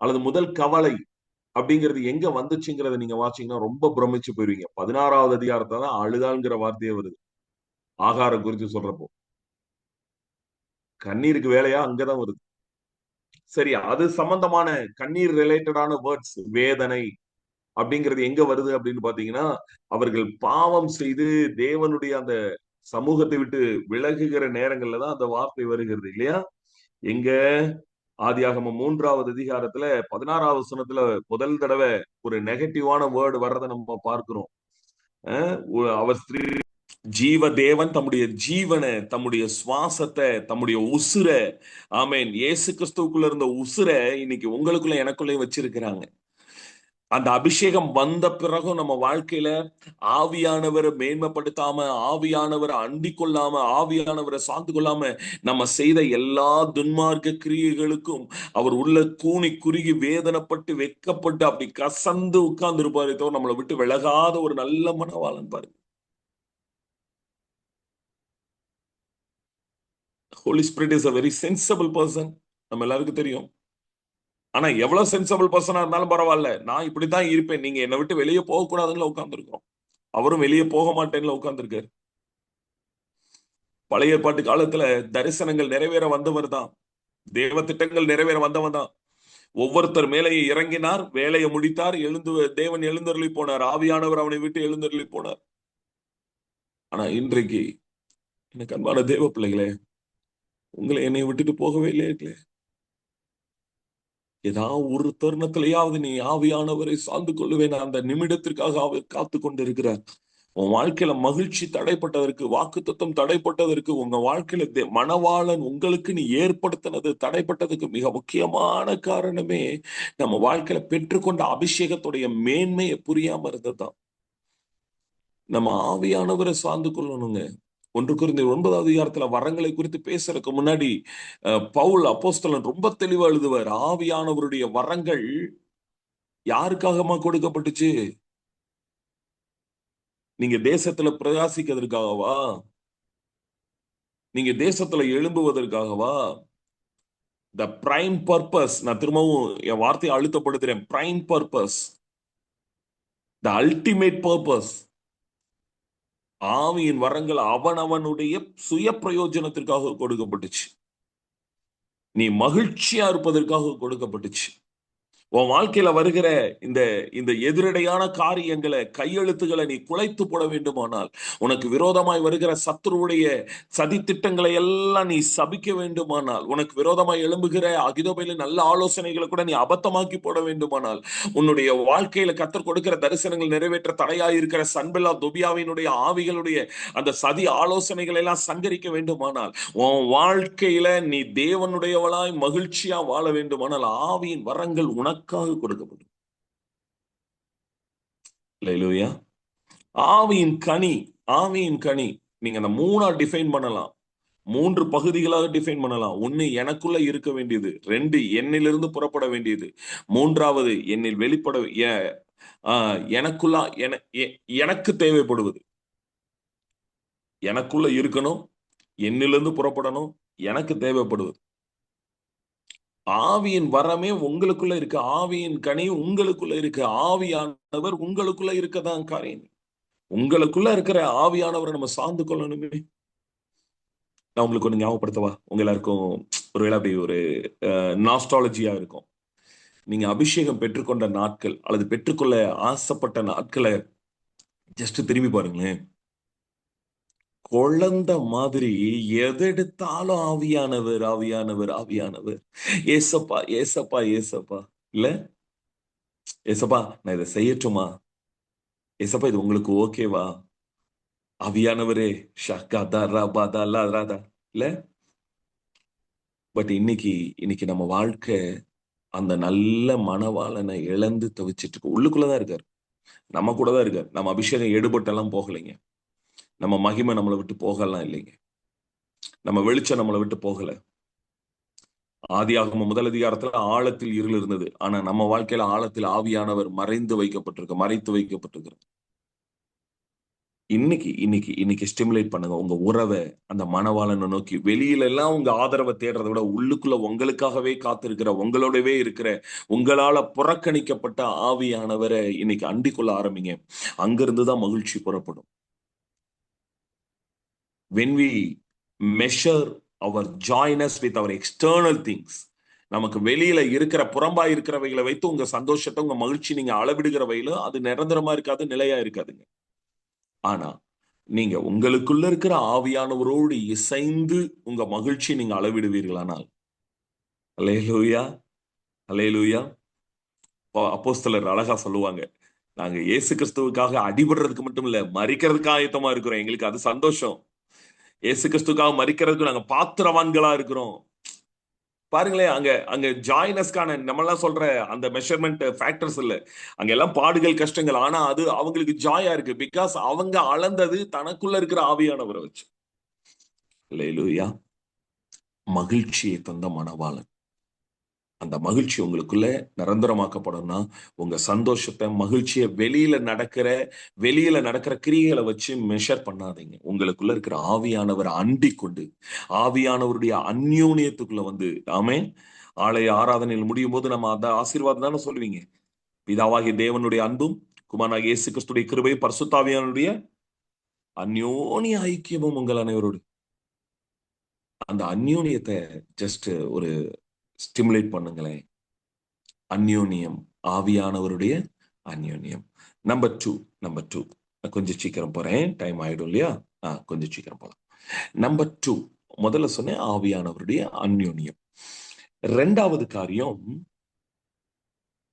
Speaker 2: அல்லது முதல் கவலை அப்படிங்கிறது எங்க வந்துச்சுங்கிறத நீங்க வாசிங்கன்னா ரொம்ப பிரமிச்சு போயிருவீங்க. 16வது அதிகாரத்தை தான் அழுதாங்கிற வார்த்தையே வருது ஆகாரம் குறித்து சொல்றப்போ. கண்ணீருக்கு வேலையா அங்கதான் வருது. சரி, அது சம்பந்தமான கண்ணீர் ரிலேட்டடான வேர்ட்ஸ், வேதனை அப்படிங்கிறது எங்க வருது அப்படின்னு பாத்தீங்கன்னா, அவர்கள் பாவம் செய்து தேவனுடைய அந்த சமூகத்தை விட்டு விலகுகிற நேரங்கள்ல தான் அந்த வார்த்தை வருகிறது இல்லையா? எங்க ஆதியாகமம் 3வது அதிகாரத்துல 16வது வசனத்துல முதல் தடவை ஒரு நெகட்டிவான வேர்டு வர்றதை நம்ம பார்க்கிறோம். அவர் ஸ்திரீ ஜீவ தேவன் தம்முடைய ஜீவனை, தம்முடைய சுவாசத்தை, தம்முடைய உசுர, ஆமேன், இயேசு கிறிஸ்துவுக்குள்ள இருந்த உசுர இன்னைக்கு உங்களுக்குள்ள எனக்குள்ளேயும் வச்சிருக்கிறாங்க. அந்த அபிஷேகம் வந்த பிறகும் நம்ம வாழ்க்கையில ஆவியானவரை மேன்மைப்படுத்தாம, ஆவியானவரை அண்டிக் கொள்ளாம, ஆவியானவரை சார்ந்து கொள்ளாம நம்ம செய்த எல்லா துன்மார்க்க கிரியைகளுக்கும் அவர் உள்ள கூனி குறுகி வேதனைப்பட்டு வெட்கப்பட்டு அப்படி கசந்து உட்கார்ந்து இருப்பாரு. நம்மளை விட்டு விலகாத ஒரு நல்ல மனவாளன் பாருங்க. Holy Spirit is a very sensible person. நம்ம எல்லாருக்கும் தெரியும். ஆனா எவ்வளவு சென்சிபிள் பர்சனா இருந்தாலும் பரவாயில்ல, நான் இப்படித்தான் இருப்பேன், நீங்க என்னை விட்டு வெளியே போக கூடாதுன்னு உட்கார்ந்து இருக்கோம். அவரும் வெளியே போக மாட்டேன்னு உட்கார்ந்து இருக்காரு. பழைய ஏற்பாட்டு காலத்துல தரிசனங்கள் நிறைவேற வந்தவர் தான், தேவ திட்டங்கள் நிறைவேற வந்தவன் தான். ஒவ்வொருத்தர் மேலே இறங்கினார், வேலையை முடித்தார், தேவன் எழுந்தருளி போனார், ஆவியானவர் அவனை விட்டு எழுந்தருளி போனார். ஆனா இன்றைக்கு எனக்கு அன்பான தேவ பிள்ளைகளே, உங்களை என்னை விட்டுட்டு போகவே இல்லையே. ஏதாவது ஒரு தருணத்திலேயாவது நீ ஆவியானவரை சார்ந்து கொள்ளுவேன் அந்த நிமிடத்திற்காக அவர் காத்து கொண்டிருக்கிறார். உன் வாழ்க்கையில மகிழ்ச்சி தடைப்பட்டதற்கு, வாக்குத்தத்தம் தடைப்பட்டதற்கு, உங்க வாழ்க்கையில மணவாளன் உங்களுக்கு நீ ஏற்படுத்தினது தடைப்பட்டதுக்கு மிக முக்கியமான காரணமே நம்ம வாழ்க்கையில பெற்றுக்கொண்ட அபிஷேகத்துடைய மேன்மையை புரியாம இருந்ததுதான். நம்ம ஆவியானவரை சார்ந்து கொள்ளணுங்க. 1 கொரிந்தியர் 9வது அதிகாரத்துல வரங்களை குறித்து பேசுறதுக்கு முன்னாடி பவுல் அப்போஸ்தலன் ரொம்ப தெளிவா எழுதுவார். ஆவியானவருடைய வரங்கள் யாருக்காகமா கொடுக்கப்பட்டுச்சு? நீங்க தேசத்துல பிரகாசிக்கிறதுக்காகவா? நீங்க தேசத்துல எழும்புவதற்காகவா? த பிரைம் பர்பஸ், நான் திரும்பவும் என் வார்த்தையை அழுத்தப்படுத்துறேன், prime purpose, the ultimate purpose. ஆவியின் வரங்கள் அவனவனுடைய சுய பிரயோஜனத்திற்காக கொடுக்கப்பட்டுச்சு. நீ மகிழ்ச்சியா இருப்பதற்காக கொடுக்கப்பட்டுச்சு. உன் வாழ்க்கையில வருகிற இந்த எதிரடையான காரியங்களை, கையெழுத்துக்களை நீ குலைத்து போட வேண்டுமானால், உனக்கு விரோதமாய் வருகிற சத்துருவுடைய சதி திட்டங்களை எல்லாம் நீ சபிக்க வேண்டுமானால், உனக்கு விரோதமாய் எழும்புகிற அகிதோபேலின் நல்ல ஆலோசனைகளை கூட நீ அபத்தமாக்கி போட வேண்டுமானால், உன்னுடைய வாழ்க்கையில கர்த்தர் கொடுக்கிற தரிசனங்கள் நிறைவேற்ற தடையாய் இருக்கிற சன்பெல்லா தொபியாவினுடைய ஆவிகளுடைய அந்த சதி ஆலோசனைகளை எல்லாம் சங்கரிக்க வேண்டுமானால், உன் வாழ்க்கையில நீ தேவனுடையவளாய் மகிழ்ச்சியா வாழ வேண்டுமானால், ஆவியின் வரங்கள் உனக்கு கொடுக்கப்படும். அல்லேலூயா. ஆவியின் கனி நீங்க அந்த 3ஆ டிஃபைன் பண்ணலாம், 3 பகுதிகளாக டிஃபைன் பண்ணலாம். 1 எனக்குள்ள இருக்க வேண்டியது, 2 என்னிலிருந்து புறப்பட வேண்டியது, 3வது என்னில் வெளிப்பட எனக்குள்ள எனக்கு தேவைப்படுவது எனக்குள்ள இருக்கணும், என்னிலிருந்து புறப்படணும், எனக்கு தேவைப்படுவது. ஆவியின் வரமே உங்களுக்குள்ள இருக்கு, ஆவியின் கனி உங்களுக்குள்ள இருக்கு, ஆவியானவர் உங்களுக்குள்ள இருக்கதான் காரியம். உங்களுக்குள்ள இருக்கிற ஆவியானவரை நம்ம சார்ந்து கொள்ளணுமே. நான் உங்களுக்கு ஒண்ணு ஞாபகப்படுத்தவா? உங்க எல்லாருக்கும் ஒருவேளை அப்படி ஒரு நாஸ்டாலஜியா இருக்கும். நீங்க அபிஷேகம் பெற்றுக்கொண்ட நாட்கள் அல்லது பெற்றுக்கொள்ள ஆசைப்பட்ட நாட்களை ஜஸ்ட் திரும்பி பாருங்களேன். குழந்தை மாதிரி எதெடுத்தாலும் ஆவியானவர் ஆவியானவர் ஆவியானவர், ஏசப்பா ஏசப்பா ஏசப்பா, இல்ல ஏசப்பா நான் இதை செய்யட்டுமா, ஏசப்பா இது உங்களுக்கு ஓகேவா, ஆவியானவரே இல்ல. பட் இன்னைக்கு நம்ம வாழ்க்கை அந்த நல்ல மணவாளனை இழந்து தவிச்சிட்டு இருக்கு. உள்ளுக்குள்ளதான் இருக்காரு, நம்ம கூட தான் இருக்காரு. நம்ம அபிஷேகம் எடுபட்டெல்லாம் போகலைங்க, நம்ம மகிமை நம்மளை விட்டு போகலாம் இல்லைங்க, நம்ம வெளிச்சம் நம்மளை விட்டு போகல. ஆதியாகமம் முதல் அதிகாரத்துல ஆழத்தில் இருள் இருந்தது, ஆனா நம்ம வாழ்க்கையில ஆழத்தில் ஆவியானவர் மறைத்து வைக்கப்பட்டிருக்கிறார். இன்னைக்கு ஸ்டிமுலேட் பண்ணுங்க உங்க உறவை அந்த மணவாளனை நோக்கி. வெளியில எல்லாம் உங்க ஆதரவை தேடுறதை விட உள்ளுக்குள்ள உங்களுக்காகவே காத்திருக்கிற, உங்களோடவே இருக்கிற, உங்களால புறக்கணிக்கப்பட்ட ஆவியானவரை இன்னைக்கு அண்டிக்கொள்ள ஆரம்பிங்க. அங்கிருந்துதான் மகிழ்ச்சி புறப்படும். When we measure our joyness with our external things, நமக்கு வெளியில இருக்கிற புறம்பா இருக்கிறவைகளை வைத்து உங்க சந்தோஷத்தை உங்க மகிழ்ச்சி நீங்க அளவிடுகிறவையில அது நிரந்தரமா இருக்காது, நிலையா இருக்காதுங்க. ஆனா நீங்க உங்களுக்குள்ள இருக்கிற ஆவியானவரோடு இசைந்து உங்க மகிழ்ச்சி நீங்க அளவிடுவீர்களானால், அல்லேலூயா அல்லேலூயா. அப்போஸ்தலர் அழகா சொல்லுவாங்க, நாங்க இயேசு கிறிஸ்துவுக்காக அடிபடுறதுக்கு மட்டும் இல்ல, மரிக்கிறதுக்கு ஆயத்தமா இருக்கிறோம். எங்களுக்கு அது சந்தோஷம். இயேசு கிறிஸ்துக்காக மரிக்கிறதுக்கு நாங்க பாத்திரவான்களா இருக்கிறோம். பாருங்களேன், அங்க ஜாய்னஸ்கான நம்மளாம் சொல்ற அந்த மெஷர்மெண்ட் ஃபேக்டர்ஸ் இல்ல, அங்க எல்லாம் பாடுகள் கஷ்டங்கள். ஆனா அது அவங்களுக்கு ஜாயா இருக்கு, பிகாஸ் அவங்க அளந்தது தனக்குள்ள இருக்கிற ஆவியானவரை வச்சு. அல்லேலூயா. மகிழ்ச்சியை தந்த மணவாளன். அந்த மகிழ்ச்சி உங்களுக்குள்ள நிரந்தரமாக்கப்படணும்னா உங்க சந்தோஷத்தை மகிழ்ச்சியை வெளியில நடக்கிற கிரியைகளை வச்சு மெஷர் பண்ணாதீங்க. உங்களுக்குள்ள இருக்கிற ஆவியானவர் அண்டிக் கொண்டு ஆவியானவருடைய அந்யோன்யத்துக்குள்ள வந்து, ஆமென். ஆலய ஆராதனையில் முடியும் போது நம்ம அந்த ஆசீர்வாதம் தானே சொல்லுவீங்க. பிதாவாகிய தேவனுடைய அன்பும் குமாரனாகிய இயேசு கிறிஸ்துடைய கிருபையும் பரிசுத்த ஆவியானவருடைய அந்யோன்ய ஐக்கியமும் உங்கள் அனைவரோடு. அந்த அந்யோன்யத்தை ஜஸ்ட் ஒரு ஸ்டிமுலேட் பண்ணுங்களேன். அந்யோன்யம், ஆவியானவருடைய அந்யோன்யம். நம்பர் டூ, நான் கொஞ்சம் சீக்கிரம் போறேன், டைம் ஆயிடும் இல்லையா? கொஞ்சம் சீக்கிரம் போலாம். நம்பர் டூ, முதல்ல சொன்னேன் ஆவியானவருடைய அந்யோன்யம். ரெண்டாவது காரியம்,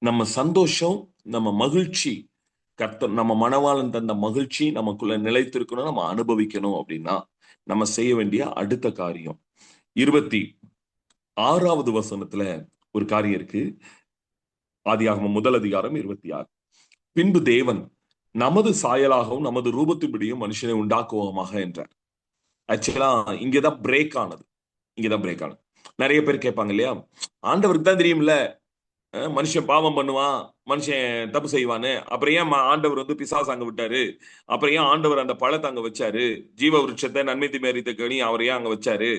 Speaker 2: நம்ம சந்தோஷம், நம்ம மகிழ்ச்சி, நம்ம மணவாளன் தந்த மகிழ்ச்சி நமக்குள்ள நிலைத்திருக்கணும், நம்ம அனுபவிக்கணும். அப்படின்னா நம்ம செய்ய வேண்டிய அடுத்த காரியம் 26வது வசனத்துல ஒரு காரியம் இருக்கு. ஆதியாகமம் முதல் அதிகாரம் 26. பின்பு தேவன் நமது சாயலாகவும் நமது ரூபத்தின்படியும் மனுஷனை உண்டாக்குவோமாக என்றார். ஆக்சுவலா இங்கதான் பிரேக் ஆனது. நிறைய பேர் கேட்பாங்க இல்லையா, ஆண்டவருக்கு தான் தெரியும்ல மனுஷன் பாவம் பண்ணுவான், மனுஷன் தப்பு செய்வான்னு, அப்புறம் ஏன் ஆண்டவர் வந்து பிசாசு அங்க விட்டாரு, அப்புறம் ஏன் ஆண்டவர் அந்த பழத்தை அங்க வச்சாரு, ஜீவ விருட்சத்தை நன்மை தீமையறிந்த கனி அவர் ஏன் அங்க வச்சாரு,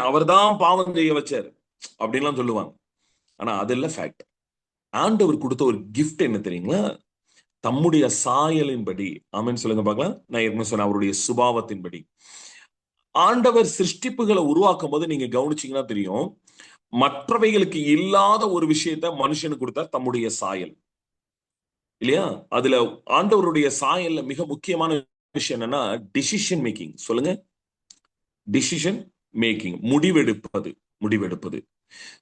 Speaker 2: அவர் தான் பாவம் செய்ய வச்சாரு அப்படின்லாம் சொல்லுவாங்க. ஆனா அதெல்லாம் ஃபேக்ட். ஆண்டவர் கொடுத்த ஒரு கிஃப்ட் என்ன தெரியுங்களா? தம்முடைய சாயலின்படி, ஆமென் சொல்லுங்க பார்க்கலாம். நான் ஏற்கனவே சொன்ன அவருடைய சுபாவத்தின்படி. ஆண்டவர் சிருஷ்டிப்புகளை உருவாக்கும் போது நீங்க கவனிச்சீங்கன்னா தெரியும், மற்றவைகளுக்கு இல்லாத ஒரு விஷயத்த மனுஷனுக்கு கொடுத்தார், தம்முடைய சாயல் இல்லையா? அதுல ஆண்டவருடைய சாயல்ல மிக முக்கியமான விஷயம் என்னன்னா டிசிஷன் மேக்கிங். சொல்லுங்க, டிசிஷன் மேக்கிங், முடிவெடுப்பது.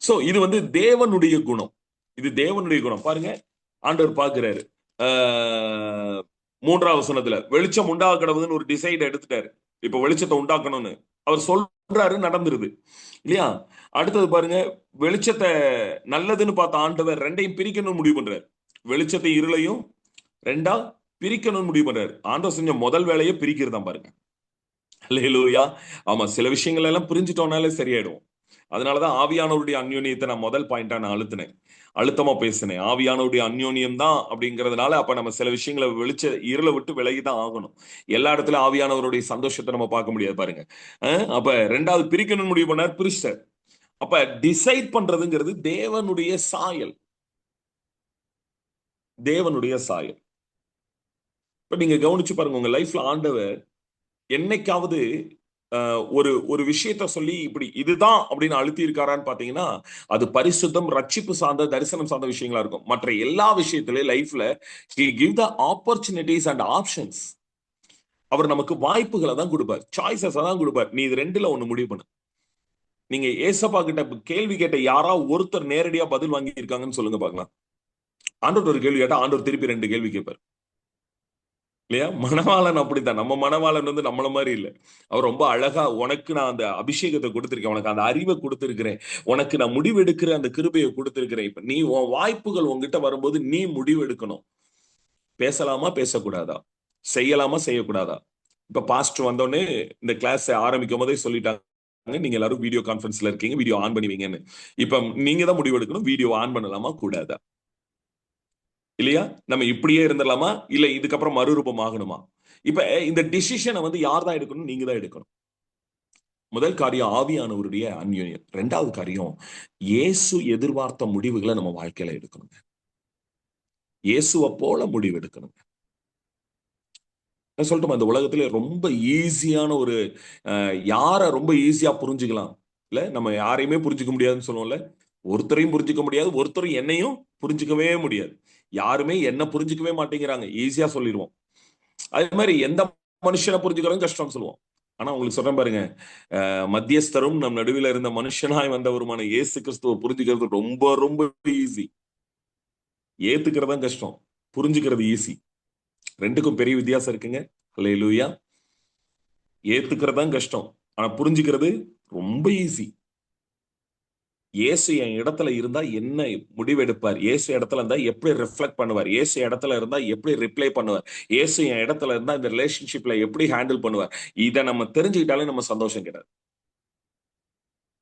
Speaker 2: சோ இது வந்து தேவனுடைய குணம். பாருங்க, ஆண்டவர் பார்க்கிறாரு 3வது வசனத்துல வெளிச்சம் உண்டாக கடவுதுன்னு ஒரு டிசைட் எடுத்துட்டாரு. இப்ப வெளிச்சத்தை உண்டாக்கணும்னு அவர் சொல்றாரு, நடந்துருது இல்லையா? அடுத்தது பாருங்க, வெளிச்சத்தை நல்லதுன்னு பார்த்த ஆண்டவர் ரெண்டையும் பிரிக்கணும்னு முடிவு பண்றாரு. வெளிச்சத்தை இருளையும் ரெண்டா பிரிக்கணும்னு முடிவு பண்றாரு. ஆண்டவர் செஞ்ச முதல் வேலையை பிரிக்கிறதா பாருங்க. அல்லேலூயா. ஆமா, சில விஷயங்கள் எல்லாம் புரிஞ்சுட்டோம்னாலே சரியாயிடும். அதனாலதான் ஆவியானவருடைய அந்யோன்யத்தை நான் முதல் பாயிண்டா நான் அழுத்தமா பேசினேன். ஆவியானவருடைய அந்யோன்யம் தான் அப்படிங்கிறதுனால அப்ப நம்ம சில விஷயங்களை இருளை விட்டு விலகிதான் ஆகணும். எல்லா இடத்துல ஆவியானவருடைய சந்தோஷத்தை நம்ம பார்க்க முடியாது பாருங்க. அப்ப ரெண்டாவது பிரிக்கணும்னு முடிவு பண்ணார், பிரிஸ்டர். அப்ப டிசைட் பண்றதுங்கிறது தேவனுடைய சாயல். தேவனுடைய சாயல். இப்ப நீங்க கவனிச்சு பாருங்க, உங்க லைஃப்ல ஆண்டவர் என்னைக்காவது ஒரு விஷயத்த சொல்லி இப்படி இதுதான் அப்படின்னு அழுத்தி இருக்காரான்னு பாத்தீங்கன்னா, அது பரிசுத்தம், ரட்சிப்பு சார்ந்த, தரிசனம் சார்ந்த விஷயங்களா இருக்கும். மற்ற எல்லா விஷயத்திலயும் லைஃப்ல he give the opportunities and options. அவர் நமக்கு வாய்ப்புகளை தான் கொடுப்பார், சாய்ஸஸ் தான் கொடுப்பார். நீ இது ரெண்டுல ஒண்ணு முடிவு பண்ணு. நீங்க ஏசப்பா கிட்ட கேள்வி கேட்ட யாராவது ஒருத்தர் நேரடியா பதில் வாங்கி இருக்காங்கன்னு சொல்லுங்க பாக்கலாம். ஆண்டவர் ஒரு கேள்வி கேட்டா ஆண்டவர் திருப்பி 2 கேள்வி கேட்பார் இல்லையா? மணவாளன் அப்படித்தான். நம்ம மணவாளன் வந்து நம்மள மாதிரி இல்லை. அவர் ரொம்ப அழகா, உனக்கு நான் அந்த அபிஷேகத்தை கொடுத்திருக்கேன், உனக்கு அந்த அறிவை கொடுத்திருக்கிறேன், உனக்கு நான் முடிவெடுக்கிற அந்த கிருபையை கொடுத்திருக்கிறேன். இப்ப நீ உன் வாய்ப்புகள் உங்ககிட்ட வரும்போது நீ முடிவெடுக்கணும். பேசலாமா பேசக்கூடாதா, செய்யலாமா செய்யக்கூடாதா? இப்ப பாஸ்டர் வந்தோடனே இந்த கிளாஸ் ஆரம்பிக்கும் போதே சொல்லிட்டாங்க, நீங்க எல்லாரும் வீடியோ கான்பரன்ஸ்ல இருக்கீங்க, வீடியோ ஆன் பண்ணுவீங்கன்னு. இப்ப நீங்க தான் முடிவெடுக்கணும், வீடியோ ஆன் பண்ணலாமா கூடாதா இல்லையா? நம்ம இப்படியே இருந்துடலாமா, இல்ல இதுக்கப்புறம் மறுரூபம் ஆகணுமா? இப்ப இந்த டிசிஷனை வந்து யார் தான் எடுக்கணும்? நீங்க தான் எடுக்கணும். முதல் காரியம் ஆவியானவருடைய அந்யோன்யம். 2வது காரியம் இயேசு எதிர்பார்த்த முடிவுகளை நம்ம வாழ்க்கையில எடுக்கணுங்க. இயேசுவை போல முடிவு எடுக்கணுங்க. நான் சொல்லட்டுமா, இந்த உலகத்துல ரொம்ப ஈஸியான ஒரு யார ரொம்ப ஈஸியா புரிஞ்சுக்கலாம் இல்ல? நம்ம யாரையுமே புரிஞ்சுக்க முடியாதுன்னு சொல்லுவோம்ல. ஒருத்தரையும் புரிஞ்சுக்க முடியாது, ஒருத்தரும் என்னையும் புரிஞ்சுக்கவே முடியாது. யாருமே என்ன புரிஞ்சுக்கவே மாட்டேங்கிறாங்க, ஈஸியா சொல்லிடுவோம். அதே மாதிரி எந்த மனுஷனை புரிஞ்சுக்கிறதும் கஷ்டம்னு சொல்லுவோம். ஆனா உங்களுக்கு சொல்றேன் பாருங்க, மத்தியஸ்தரும் நம் நடுவில் இருந்த மனுஷனாய் வந்தவருமான இயேசு கிறிஸ்துவை புரிஞ்சுக்கிறது ரொம்ப ரொம்ப ஈஸி. ஏத்துக்கிறதும் கஷ்டம், புரிஞ்சுக்கிறது ஈஸி. 2க்கும் பெரிய வித்தியாசம் இருக்குங்க. அல்லேலூயா. ஏத்துக்கிறதும் கஷ்டம், ஆனா புரிஞ்சுக்கிறது ரொம்ப ஈஸி. இயேசு என் இடத்துல இருந்தா என்ன முடிவெடுப்பார், இயேசு இடத்துல இருந்தா எப்படி ரிஃப்ளெக்ட் பண்ணுவார், இயேசு இடத்துல இருந்தா எப்படி ரிப்ளை பண்ணுவார், இயேசு என் இடத்துல இருந்தா இந்த ரிலேஷன்ஷிப்ல எப்படி ஹேண்டில் பண்ணுவார், இதை நம்ம தெரிஞ்சுக்கிட்டாலே நம்ம சந்தோஷம் கிடையாது.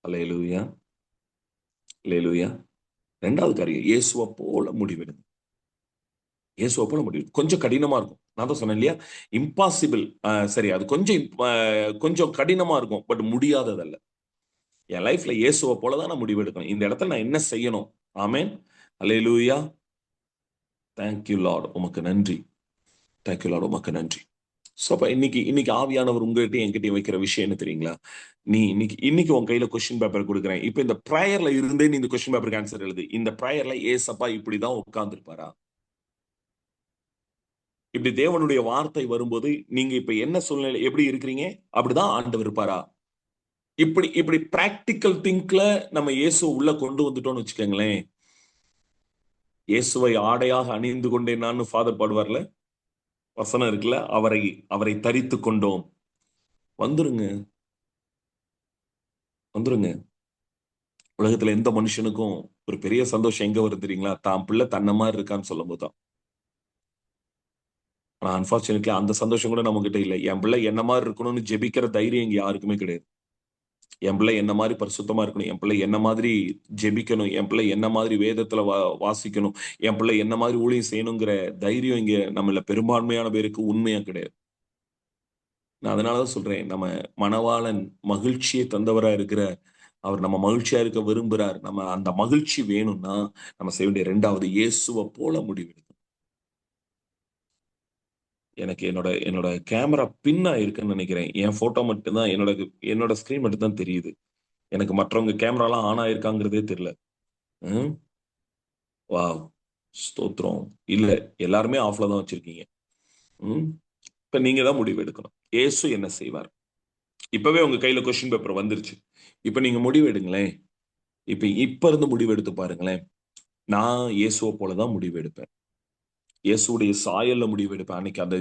Speaker 2: அல்லேலூயா, அல்லேலூயா. 2வது காரியம் இயேசுவை போல முடிவெடுங்க. இயேசுவை போல முடிவு கொஞ்சம் கடினமா இருக்கும். நான் தான் சொன்னேன் இல்லையா, இம்பாசிபிள். சரி, அது கொஞ்சம் கடினமா இருக்கும், பட் முடியாததல்ல. என் லைஃப்ல இயேசுவை போலதான் நான் முடிவெடுக்கணும். இந்த இடத்துல நான் என்ன செய்யணும்? ஆமென், அல்லேலூயா. தேங்க்யூ லார்ட், உமக்கு நன்றி. தேங்க்யூ லார்ட், உமக்கு நன்றி. சோ அப்ப இன்னைக்கு ஆவியானவர் உங்ககிட்ட என்கிட்ட வைக்கிற விஷயம் என்ன தெரியுங்களா? நீ இன்னைக்கு உன் கையில கொஸ்டின் பேப்பர் கொடுக்குறேன். இப்ப இந்த ப்ரேயர்ல இருந்தே நீ இந்த கொஸ்டின் பேப்பருக்கு ஆன்சர் எழுது. இந்த ப்ரேயர்ல ஏசப்பா இப்படிதான் உட்கார்ந்து இருப்பாரா? இப்படி தேவனுடைய வார்த்தை வரும்போது நீங்க இப்ப என்ன சூழ்நிலை எப்படி இருக்கிறீங்க, அப்படிதான் ஆண்டவர் இருப்பாரா? இப்படி பிராக்டிக்கல் திங்க்ல நம்ம இயேசு உள்ள கொண்டு வந்துட்டோம்னு வச்சுக்கோங்களேன். இயேசுவை ஆடையாக அணிந்து கொண்டேன் நான் ஃபாதர் பாடுவார்ல, வசனம் இருக்குல்ல, அவரை தரித்து கொண்டோம். வந்துருங்க. உலகத்துல எந்த மனுஷனுக்கும் ஒரு பெரிய சந்தோஷம் எங்க வருது தெரியுங்களா? தான் பிள்ளை தன்ன மாதிரி இருக்கான்னு சொல்லும் போதுதான். ஆனா அன்பார்ச்சுனேட்லி அந்த சந்தோஷம் கூட நம்ம கிட்ட இல்லை. என் பிள்ளை என்ன மாதிரி இருக்கணும்னு ஜெபிக்கிற தைரியம் இங்க யாருக்குமே கிடையாது. என் பிள்ளை என்ன மாதிரி பரிசுத்தமா இருக்கணும், என் பிள்ளை என்ன மாதிரி ஜெபிக்கணும், என் பிள்ளை என்ன மாதிரி வேதத்துல வாசிக்கணும், என் பிள்ளை என்ன மாதிரி ஊழியம் செய்யணுங்கிற தைரியம் இங்க நம்மள பெரும்பான்மையான பேருக்கு உண்மையா கிடையாது. நான் அதனாலதான் சொல்றேன், நம்ம மணவாளன் மகிழ்ச்சியை தந்தவரா இருக்கிற அவர் நம்ம மகிழ்ச்சியா இருக்க விரும்புறார். நம்ம அந்த மகிழ்ச்சி வேணும்னா நம்ம செய்ய வேண்டிய 2வது இயேசுவை போல முடிவெடுக்கணும். எனக்கு என்னோட கேமரா பின்னா இருக்குன்னு நினைக்கிறேன். என் போட்டோ மட்டும்தான், என்னோட ஸ்கிரீன் மட்டும் தான் தெரியுது. எனக்கு மற்றவங்க கேமராலாம் ஆன் ஆயிருக்காங்கிறதே தெரியல. வாவ், ஸ்தோத்திரம். இல்ல, எல்லாருமே ஆஃப்ல தான் வச்சிருக்கீங்க. இப்ப நீங்க தான் முடிவு எடுக்கணும். இயேசு என்ன செய்வார்? இப்பவே உங்க கையில கொஸ்டின் பேப்பர் வந்துருச்சு. இப்ப நீங்க முடிவு எடுங்களேன். இப்ப இருந்து முடிவு எடுத்து பாருங்களேன். நான் இயேசுவை போலதான் முடிவு எடுப்பேன். இயேசுடைய சாயல்ல முடிவு எடுப்பேன். அன்னைக்கு அந்த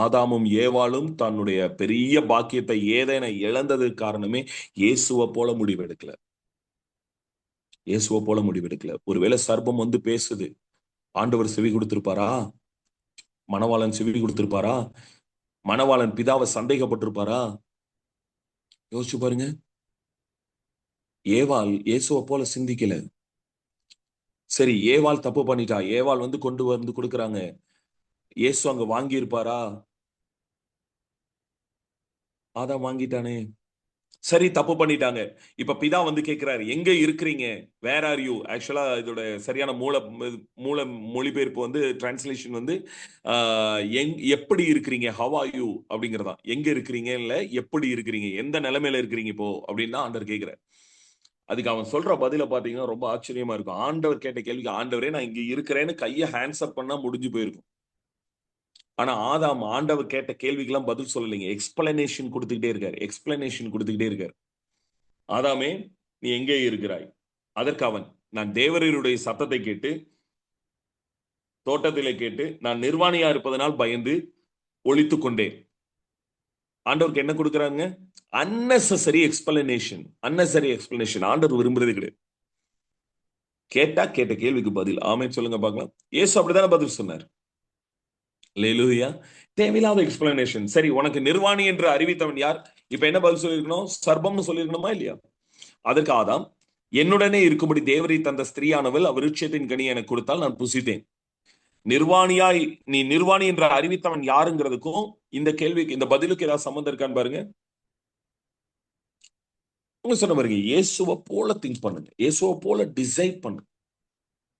Speaker 2: ஆதாமும் ஏவாளும் தன்னுடைய பெரிய பாக்கியத்தை ஏதேனை இழந்ததுக்கு காரணமே இயேசுவை போல முடிவெடுக்கல. இயேசுவை போல முடிவெடுக்கல. ஒருவேளை சர்ப்பம் வந்து பேசுது, ஆண்டவர் செவி கொடுத்திருப்பாரா? மணவாளன் செவி கொடுத்திருப்பாரா? மணவாளன் பிதாவை சந்தேகப்பட்டிருப்பாரா? யோசிச்சு பாருங்க. ஏவாள் இயேசுவை போல சிந்திக்கல. சரி, ஏவாள் தப்பு பண்ணிட்டா, ஏவாள் வந்து கொண்டு வந்து கொடுக்குறாங்க, இயேசு அங்க வாங்கி இருப்பாரா? ஆதாம் வாங்கிட்டானே. சரி, தப்பு பண்ணிட்டாங்க. இப்ப பிதா வந்து கேட்கிறாரு, எங்க இருக்கிறீங்க? Where are you? ஆக்சுவலா இதோட சரியான மூல மொழிபெயர்ப்பு வந்து டிரான்ஸ்லேஷன் வந்து எப்படி இருக்கிறீங்க, ஹவ் ஆர் யூ அப்படிங்கிறதா. எங்க இருக்கிறீங்க இல்ல, எப்படி இருக்கிறீங்க, எந்த நிலைமையில இருக்கிறீங்க இப்போ அப்படின்னு ஆண்டவர் கேட்கிறார். அதுக்கு அவன் சொல்ற பதில பாத்தீங்கன்னா ரொம்ப ஆச்சரியமா இருக்கும். ஆண்டவர் கேட்ட கேள்விக்கு, ஆண்டவரே நான் இங்க இருக்கிறேன்னு கையை ஹேண்ட்ஸ் அப் பண்ணா முடிஞ்சு போயிருக்கும். ஆனா ஆதாம் ஆண்டவர் கேட்ட கேள்விக்கெல்லாம் பதில் சொல்லலைங்க. எக்ஸ்பிளனேஷன் கொடுத்துக்கிட்டே இருக்காரு. ஆதாமே, நீ எங்கே இருக்கிறாய்? அதற்கு அவன், நான் தேவரீருடைய சத்தத்தை கேட்டு, தோட்டத்திலே கேட்டு, நான் நிர்வாணியா இருப்பதனால் பயந்து ஒளித்துக் கொண்டேன். ஆண்டவருக்கு என்ன கொடுக்குறாங்க? Unnecessary explanation. ஆண்டவர் விரும்புறது கிடையாது. கேட்ட கேள்விக்கு பதில். ஆமென் சொல்லுங்க பார்க்கலாம். இயேசு அப்படித்தானே பதில் சொன்னார். அல்லேலூயா. தேவையில்லாத எக்ஸ்பிளனேஷன். சரி, உனக்கு நிர்வாணி என்று அறிவித்தவன் யார்? இப்ப என்ன பதில் சொல்லிருக்கணும்? சர்ப்பம்னு சொல்லிருக்கணுமா இல்லையா? அதற்கு ஆதாம், என்னுடனே இருக்கும்படி தேவரை தந்த ஸ்திரீயானவள் விருட்சத்தின் கனியை எனக்கு கொடுத்தால் நான் புசித்தேன். நீ நிர்வாணி என்ற அறிவித்தவன் யாருங்கிறதுக்கும் இந்த கேள்விக்கு, இந்த பதிலுக்கு ஏதாவது சம்பந்தம் இருக்கான்னு பாருங்க. உங்க சொன்ன பாருங்க, இயேசுவை போல திங்க் பண்ணுங்க, இயேசுவை போல டிசைட் பண்ணுங்க.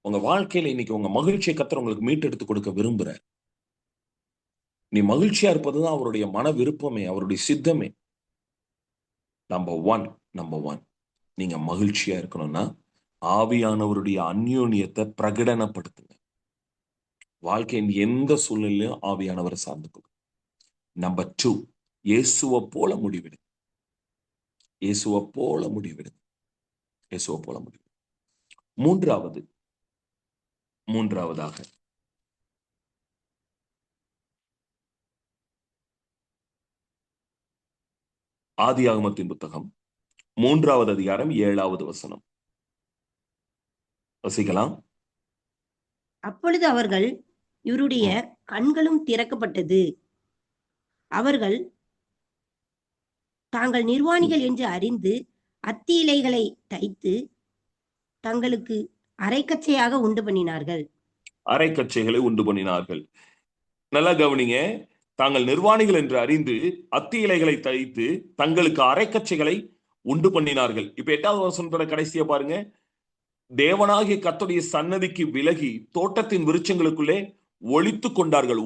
Speaker 2: உங்க வாழ்க்கையில இன்னைக்கு உங்க மகிழ்ச்சியை கர்த்தர் உங்களுக்கு மீட்டெடுத்து கொடுக்க விரும்புற. நீ மகிழ்ச்சியா இருப்பதுதான் அவருடைய மன விருப்பமே, அவருடைய சித்தமே. நம்பர் ஒன், நீங்க மகிழ்ச்சியா இருக்கணும்னா ஆவியானவருடைய அந்யோன்யத்தை பிரகடனப்படுத்துங்க. வாழ்க்கையின் எந்த சூழ்நிலையும் ஆவியானவரை சார்ந்து கொள்ளுங்க. நம்பர் 2, இயேசுவை போல முடிவெடுங்க. மூன்றாவதாக ஆதியாகமத்தின் புத்தகம் 3வது அதிகாரம் 7வது வசனம் வசிக்கலாம்.
Speaker 5: அப்பொழுது அவர்கள், இவருடைய கண்களும் திறக்கப்பட்டது, அவர்கள் தாங்கள் நிர்வாணிகள் என்று அறிந்து அத்தி இலைகளை தைத்து தங்களுக்கு அரைக்கச்சையாக உண்டு பண்ணினார்கள்.
Speaker 2: அரைக்கச்சைகளை உண்டு பண்ணினார்கள். நல்லா கவனிங்க. தாங்கள் நிர்வாணிகள் என்று அறிந்து அத்தி இலைகளை தைத்து தங்களுக்கு அரைக்கச்சைகளை உண்டு பண்ணினார்கள். இப்ப 8வது வசனத்தோட கடைசியா பாருங்க. தேவனாகிய கர்த்தருடைய சன்னதிக்கு விலகி தோட்டத்தின் விருட்சங்களுக்குள்ளே ஒளிந்து கொண்டார்கள்.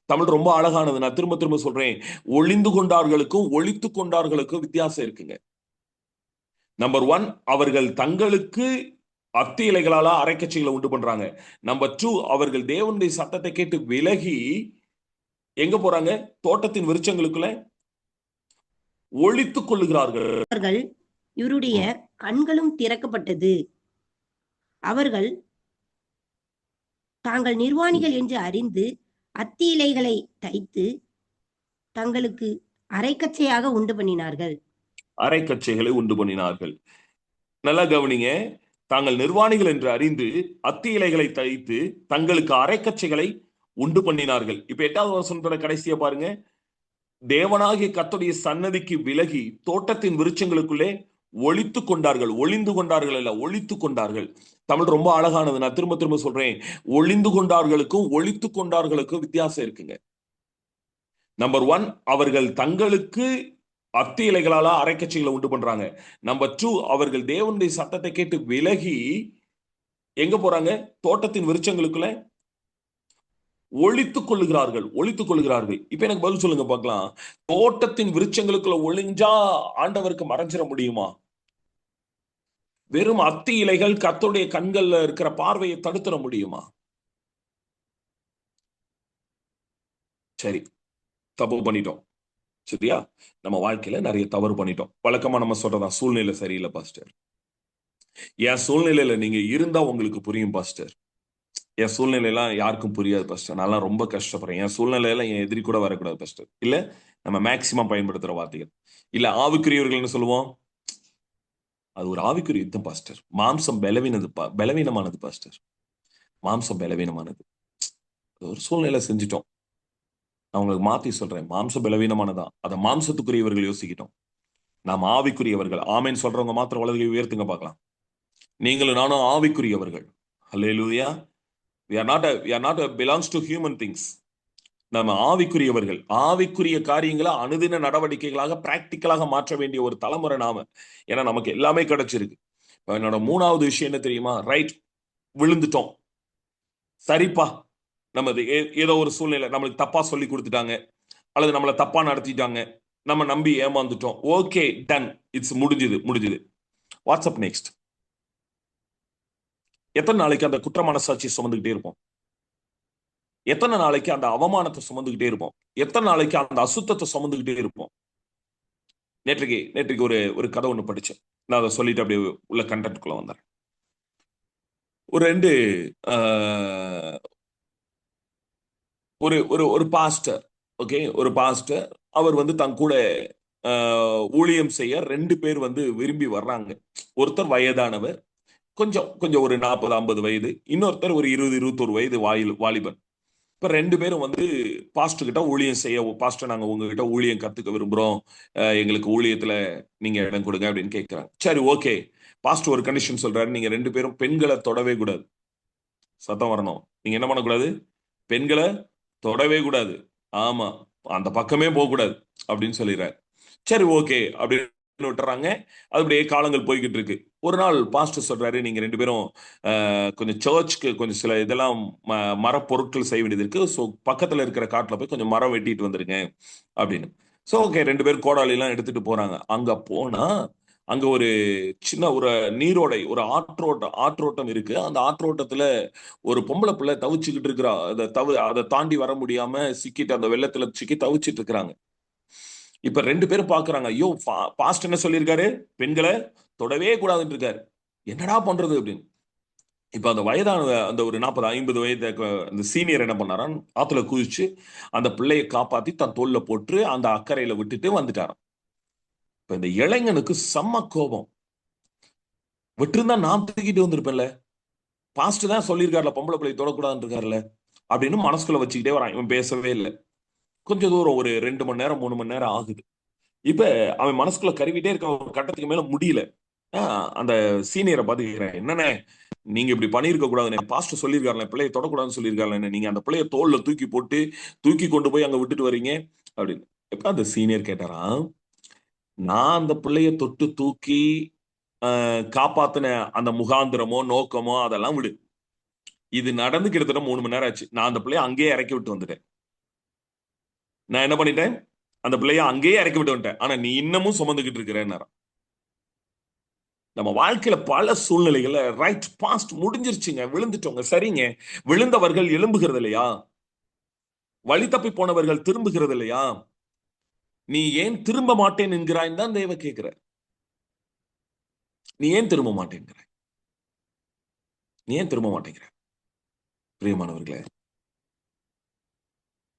Speaker 2: தமிழ் ரொம்ப அழகானது. நான் திரும்ப சொல்றேன், ஒளிந்து கொண்டார்களுக்கும் வித்தியாசம் இருக்குங்க. நம்பர் 1, அவர்கள் தங்களுக்கு அத்தி இலைகளால அரைக்கச்சைகளை உண்டு பண்றாங்க. நம்பர் 2, அவர்கள் தேவனுடைய சத்தத்தை கேட்டு விலகி எங்க போறாங்க? தோட்டத்தின் விருட்சங்களுக்குள்ள ஒளித்துக் கொள்ளுகிறார்கள்.
Speaker 5: அவர்கள், இவருடைய கண்களும் திறக்கப்பட்டது, அவர்கள் தாங்கள் நிர்வாணிகள் என்று அறிந்து அத்தி இலைகளை தைத்து தங்களுக்கு அரைக்கச்சையாக உண்டு பண்ணினார்கள்.
Speaker 2: அரைக்கச்சைகளை உண்டு பண்ணினார்கள். நல்லா கவனிங்க. தாங்கள் நிர்வாணிகள் என்று அறிந்து அத்தி இலைகளை தைத்து தங்களுக்கு அரைக்கச்சைகளை உண்டு பண்ணினார்கள். இப்ப 8வது வசனத்தோட கடைசியா பாருங்க. தேவனாகிய கர்த்தருடைய சன்னதிக்கு விலகி தோட்டத்தின் விருட்சங்களுக்குள்ளே ஒளிந்து கொண்டார்கள். தமிழ் ரொம்ப அழகானது. நான் திரும்ப சொல்றேன், ஒளிந்து கொண்டார்களுக்கும் வித்தியாசம் இருக்குங்க. நம்பர் 1, அவர்கள் தங்களுக்கு அத்தி இலைகளால அரைக்கச்சைகளை உண்டு பண்றாங்க. நம்பர் 2, அவர்கள் தேவனுடைய சத்தத்தை கேட்டு விலகி எங்க போறாங்க? தோட்டத்தின் விருட்சங்களுக்குள்ள ஒளித்துக் கொள்ளுகிறார்கள். இப்ப எனக்கு பதில் சொல்லுங்க பார்க்கலாம். தோட்டத்தின் விருட்சங்களுக்குள்ள ஒளிஞ்சா ஆண்டவருக்கு மறைஞ்சிட முடியுமா? வெறும் அத்தி இலைகள் கர்த்தருடைய கண்கள்ல இருக்கிற பார்வையை தடுத்துட முடியுமா? சரி, தப்பு பண்ணிட்டோம். சரியா? நம்ம வாழ்க்கையில நிறைய தவறு பண்ணிட்டோம். வழக்கமா நம்ம சொல்றதா, சூழ்நிலை சரியில்லை பாஸ்டர். என் சூழ்நிலையில நீங்க இருந்தா உங்களுக்கு புரியும் பாஸ்டர். என் சூழ்நிலையெல்லாம் யாருக்கும் புரியாது பாஸ்டர். நான் ரொம்ப கஷ்டப்படுறேன். என் சூழ்நிலையில என் எதிரி கூட வரக்கூடாது பாஸ்டர். இல்ல, நம்ம மேக்சிமம் பயன்படுத்துற வார்த்தைகள். இல்ல, ஆவிக்குரியவர்கள்னு சொல்லுவோம். அது ஒரு ஆவிக்குரிய யுத்தம் பாஸ்டர். மாம்சம் பலவீனமானது பாஸ்டர். மாம்சம் பலவீனமானது. ஒரு சூழ்நிலை செஞ்சிட்டோம். நான் உங்களுக்கு மாத்தி சொல்றேன், மாம்சம் பலவீனமானதான். அதை மாம்சத்துக்குரியவர்கள் யோசிக்கிட்டோம். நாம் ஆவிக்குரியவர்கள். ஆமேன் சொல்றவங்க மாத்திரம் வலதுகை உயர்த்துங்க பார்க்கலாம். நீங்களும் நானும் ஆவிக்குரியவர்கள். ஹல்லேலூயா. we are not belongs to human things. நம்ம ஆவிக்குரியவர்கள். ஆவிக்குரிய காரியங்களை அனுதின நடவடிக்கைகளாக பிராக்டிக்கலாக மாற்ற வேண்டிய ஒரு தலைமுறை நாம. ஏன்னா நமக்கு எல்லாமே கிடைச்சிருக்கு. என்னோட 3வது விஷயம் என்ன தெரியுமா? ரைட், விழுந்துட்டோம், சரிப்பா, நம்ம ஏதோ ஒரு சூழ்நிலை நம்மளுக்கு தப்பா சொல்லி கொடுத்துட்டாங்க, அல்லது நம்மளை தப்பா நடத்திட்டாங்க, நம்ம நம்பி ஏமாந்துட்டோம். ஓகே, டன், இட்ஸ் முடிஞ்சுது. WhatsApp next. எத்தனை நாளைக்கு அந்த குற்ற மனசாட்சி சுமந்துகிட்டே இருப்போம்? எத்தனை நாளைக்கு அந்த அவமானத்தை சுமந்துகிட்டே இருப்போம்? எத்தனை நாளைக்கு அந்த அசுத்தத்தை சுமந்துகிட்டே இருப்போம்? நேற்றுக்கு ஒரு கதை ஒண்ணு படிச்சேன். நான் அதை சொல்லிட்டு அப்படியே உள்ள கண்டென்ட்குள்ள வந்தேன். ஒரு 2 ஒரு பாஸ்டர், ஓகே, ஒரு பாஸ்டர், அவர் தன் கூட ஊழியம் செய்ய 2 பேர் விரும்பி வர்றாங்க. ஒருத்தர் வயதானவர், கொஞ்சம் ஒரு 40-50 வயது, இன்னொருத்தர் ஒரு 20-21 வயது வாலிபன். இப்ப 2 பேரும் பாஸ்டர் கிட்ட ஊழியம் செய்ய, பாஸ்டர் நாங்க உங்ககிட்ட ஊழியம் கத்துக்க விரும்புறோம், எங்களுக்கு ஊழியத்துல நீங்க இடம் கொடுங்க அப்படின்னு கேட்கிறாங்க. சரி, ஓகே. பாஸ்டர் ஒரு கண்டிஷன் சொல்றாரு, நீங்க 2 பேரும் பெண்களை தொடவே கூடாது. சத்தம் வரணும். நீங்க என்ன பண்ணக்கூடாது? பெண்களை தொடவே கூடாது. ஆமா, அந்த பக்கமே போக கூடாது அப்படின்னு சொல்லிடுறாரு. சரி, ஓகே அப்படின்னு விட்டுறாங்க. அது அப்படியே காலங்கள் போய்கிட்டு இருக்கு. ஒரு நாள் பாஸ்டர் சொல்றாரு, நீங்க 2 பேரும் கொஞ்சம் சர்ச்சுக்கு கொஞ்சம் சில இதெல்லாம் மரப்பொருட்கள் செய்ய வேண்டியது இருக்கு, ஸோ பக்கத்துல இருக்கிற காட்டுல போய் கொஞ்சம் மரம் வெட்டிட்டு வந்துருங்க அப்படின்னு. ஸோ ஓகே, 2 பேரும் கோடாலி எல்லாம் எடுத்துட்டு போறாங்க. அங்க போனா அங்க ஒரு சின்ன ஒரு நீரோடை, ஒரு ஆற்றோட்டம் இருக்கு. அந்த ஆற்றோட்டத்துல ஒரு பொம்பளை பிள்ளை தவிச்சுக்கிட்டு இருக்கிறா. அதை தாண்டி வர முடியாம சிக்கிட்டு, அந்த வெள்ளத்துல சிக்கி தவிச்சிட்டு இருக்கிறாங்க. இப்ப 2 பேரும் பாக்குறாங்க, ஐயோ, பாஸ்ட் என்ன சொல்லியிருக்காரு? பெண்களை தொடவே கூடாதுன்னு இருக்காரு, என்னடா பண்றது அப்படின்னு. இப்ப அந்த வயதான அந்த ஒரு 40-50 வயது அந்த சீனியர் என்ன பண்ணாராம், ஆத்துல குதிச்சு அந்த பிள்ளையை காப்பாத்தி தன் தோல்ல போட்டு அந்த அக்கறையில விட்டுட்டு வந்துட்டாராம். இப்ப இந்த இளைஞனுக்கு செம்ம கோபம். விட்டுருந்தா நான் தூக்கிட்டு வந்திருப்பேன்ல, பாஸ்ட் தான் சொல்லியிருக்காருல பொம்பளை பிள்ளை தொடக்கூடாதுன்னு இருக்காருல்ல அப்படின்னு மனசுக்குள்ள வச்சுக்கிட்டே வரான். இவன் பேசவே இல்லை. கொஞ்சம் தூரம் ஒரு 2 மணி நேரம் 3 மணி நேரம் ஆகுது. இப்ப அவன் மனசுக்குள்ள கருவிட்டே இருக்க, ஒரு கட்டத்துக்கு மேல முடியல. அந்த சீனியரை பாத்துக்கிறேன், என்னண்ணே நீங்க இப்படி பண்ணிருக்க கூடாதுன்னு பாஸ்டர் சொல்லியிருக்காருல, பிள்ளையை தொடக்கூடாதுன்னு சொல்லியிருக்காருல, நீங்க அந்த பிள்ளைய தோல்ல தூக்கி கொண்டு போய் அங்க விட்டுட்டு வரீங்க அப்படின்னு. இப்ப அந்த சீனியர் கேட்டாராம், நான் அந்த பிள்ளைய தொட்டு தூக்கி காப்பாத்தின அந்த முகாந்திரமோ நோக்கமோ அதெல்லாம் விடு. இது நடந்து கிட்டத்தட்ட 3 மணி நேரம் ஆச்சு. நான் அந்த பிள்ளைய அங்கேயே இறக்கி விட்டு வந்துட்டேன். நான் என்ன பண்ணிட்டேன்? அந்த பிள்ளைய அங்கேயே இறக்கி விட்டு வந்துட்டேன். ஆனா நீ இன்னமும் சுமந்துகிட்டு இருக்கிறேன்னு. நம்ம வாழ்க்கையில பல சூழ்நிலைகள்ல ரைட், பாஸ்ட் முடிஞ்சிருச்சுங்க, விழுந்துட்டோங்க, சரிங்க. விழுந்தவர்கள் எழும்புகிறது இல்லையா? வழி தப்பி போனவர்கள் திரும்புகிறது இல்லையா? நீ ஏன் திரும்ப மாட்டேன் என்கிறாய் தான் தேவ கேட்கிற. நீ ஏன் திரும்ப மாட்டேங்கிற? நீ ஏன் திரும்ப மாட்டேங்கிற? பிரியமானவர்களே,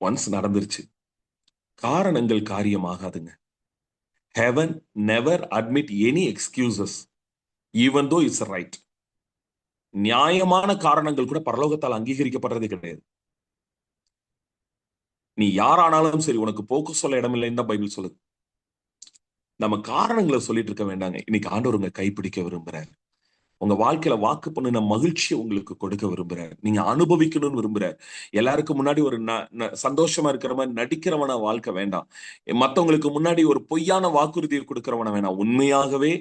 Speaker 2: ஒன்ஸ் நடந்துருச்சு, காரணங்கள் காரியமாகாதுங்க. Heaven never admit any excuses even though it's right. நியாயமான காரணங்கள் கூட பரலோகத்தால் அங்கீகரிக்கப்படுறது கிடையாது. நீ யாரானாலும் சரி, உனக்கு போக்கு சொல்ல இடமில்லைன்னு தான் பைபிள் சொல்லுது. நம்ம காரணங்களை சொல்லிட்டு இருக்க வேண்டாங்க. இன்னைக்கு ஆண்டவர் உங்க கைப்பிடிக்க விரும்புறாரு. உங்க வாழ்க்கையில வாக்கு பண்ணின மகிழ்ச்சியை உங்களுக்கு கொடுக்க விரும்புறாரு. நீங்க அனுபவிக்கணும்னு விரும்புறாரு. எல்லாருக்கும் முன்னாடி ஒரு சந்தோஷமா இருக்கிற மாதிரி நடிக்கிறவன வாழ்க்கை வேண்டாம். மத்தவங்களுக்கு முன்னாடி ஒரு பொய்யான வாக்குறுதியை கொடுக்கிறவன வேண்டாம். உண்மையாகவே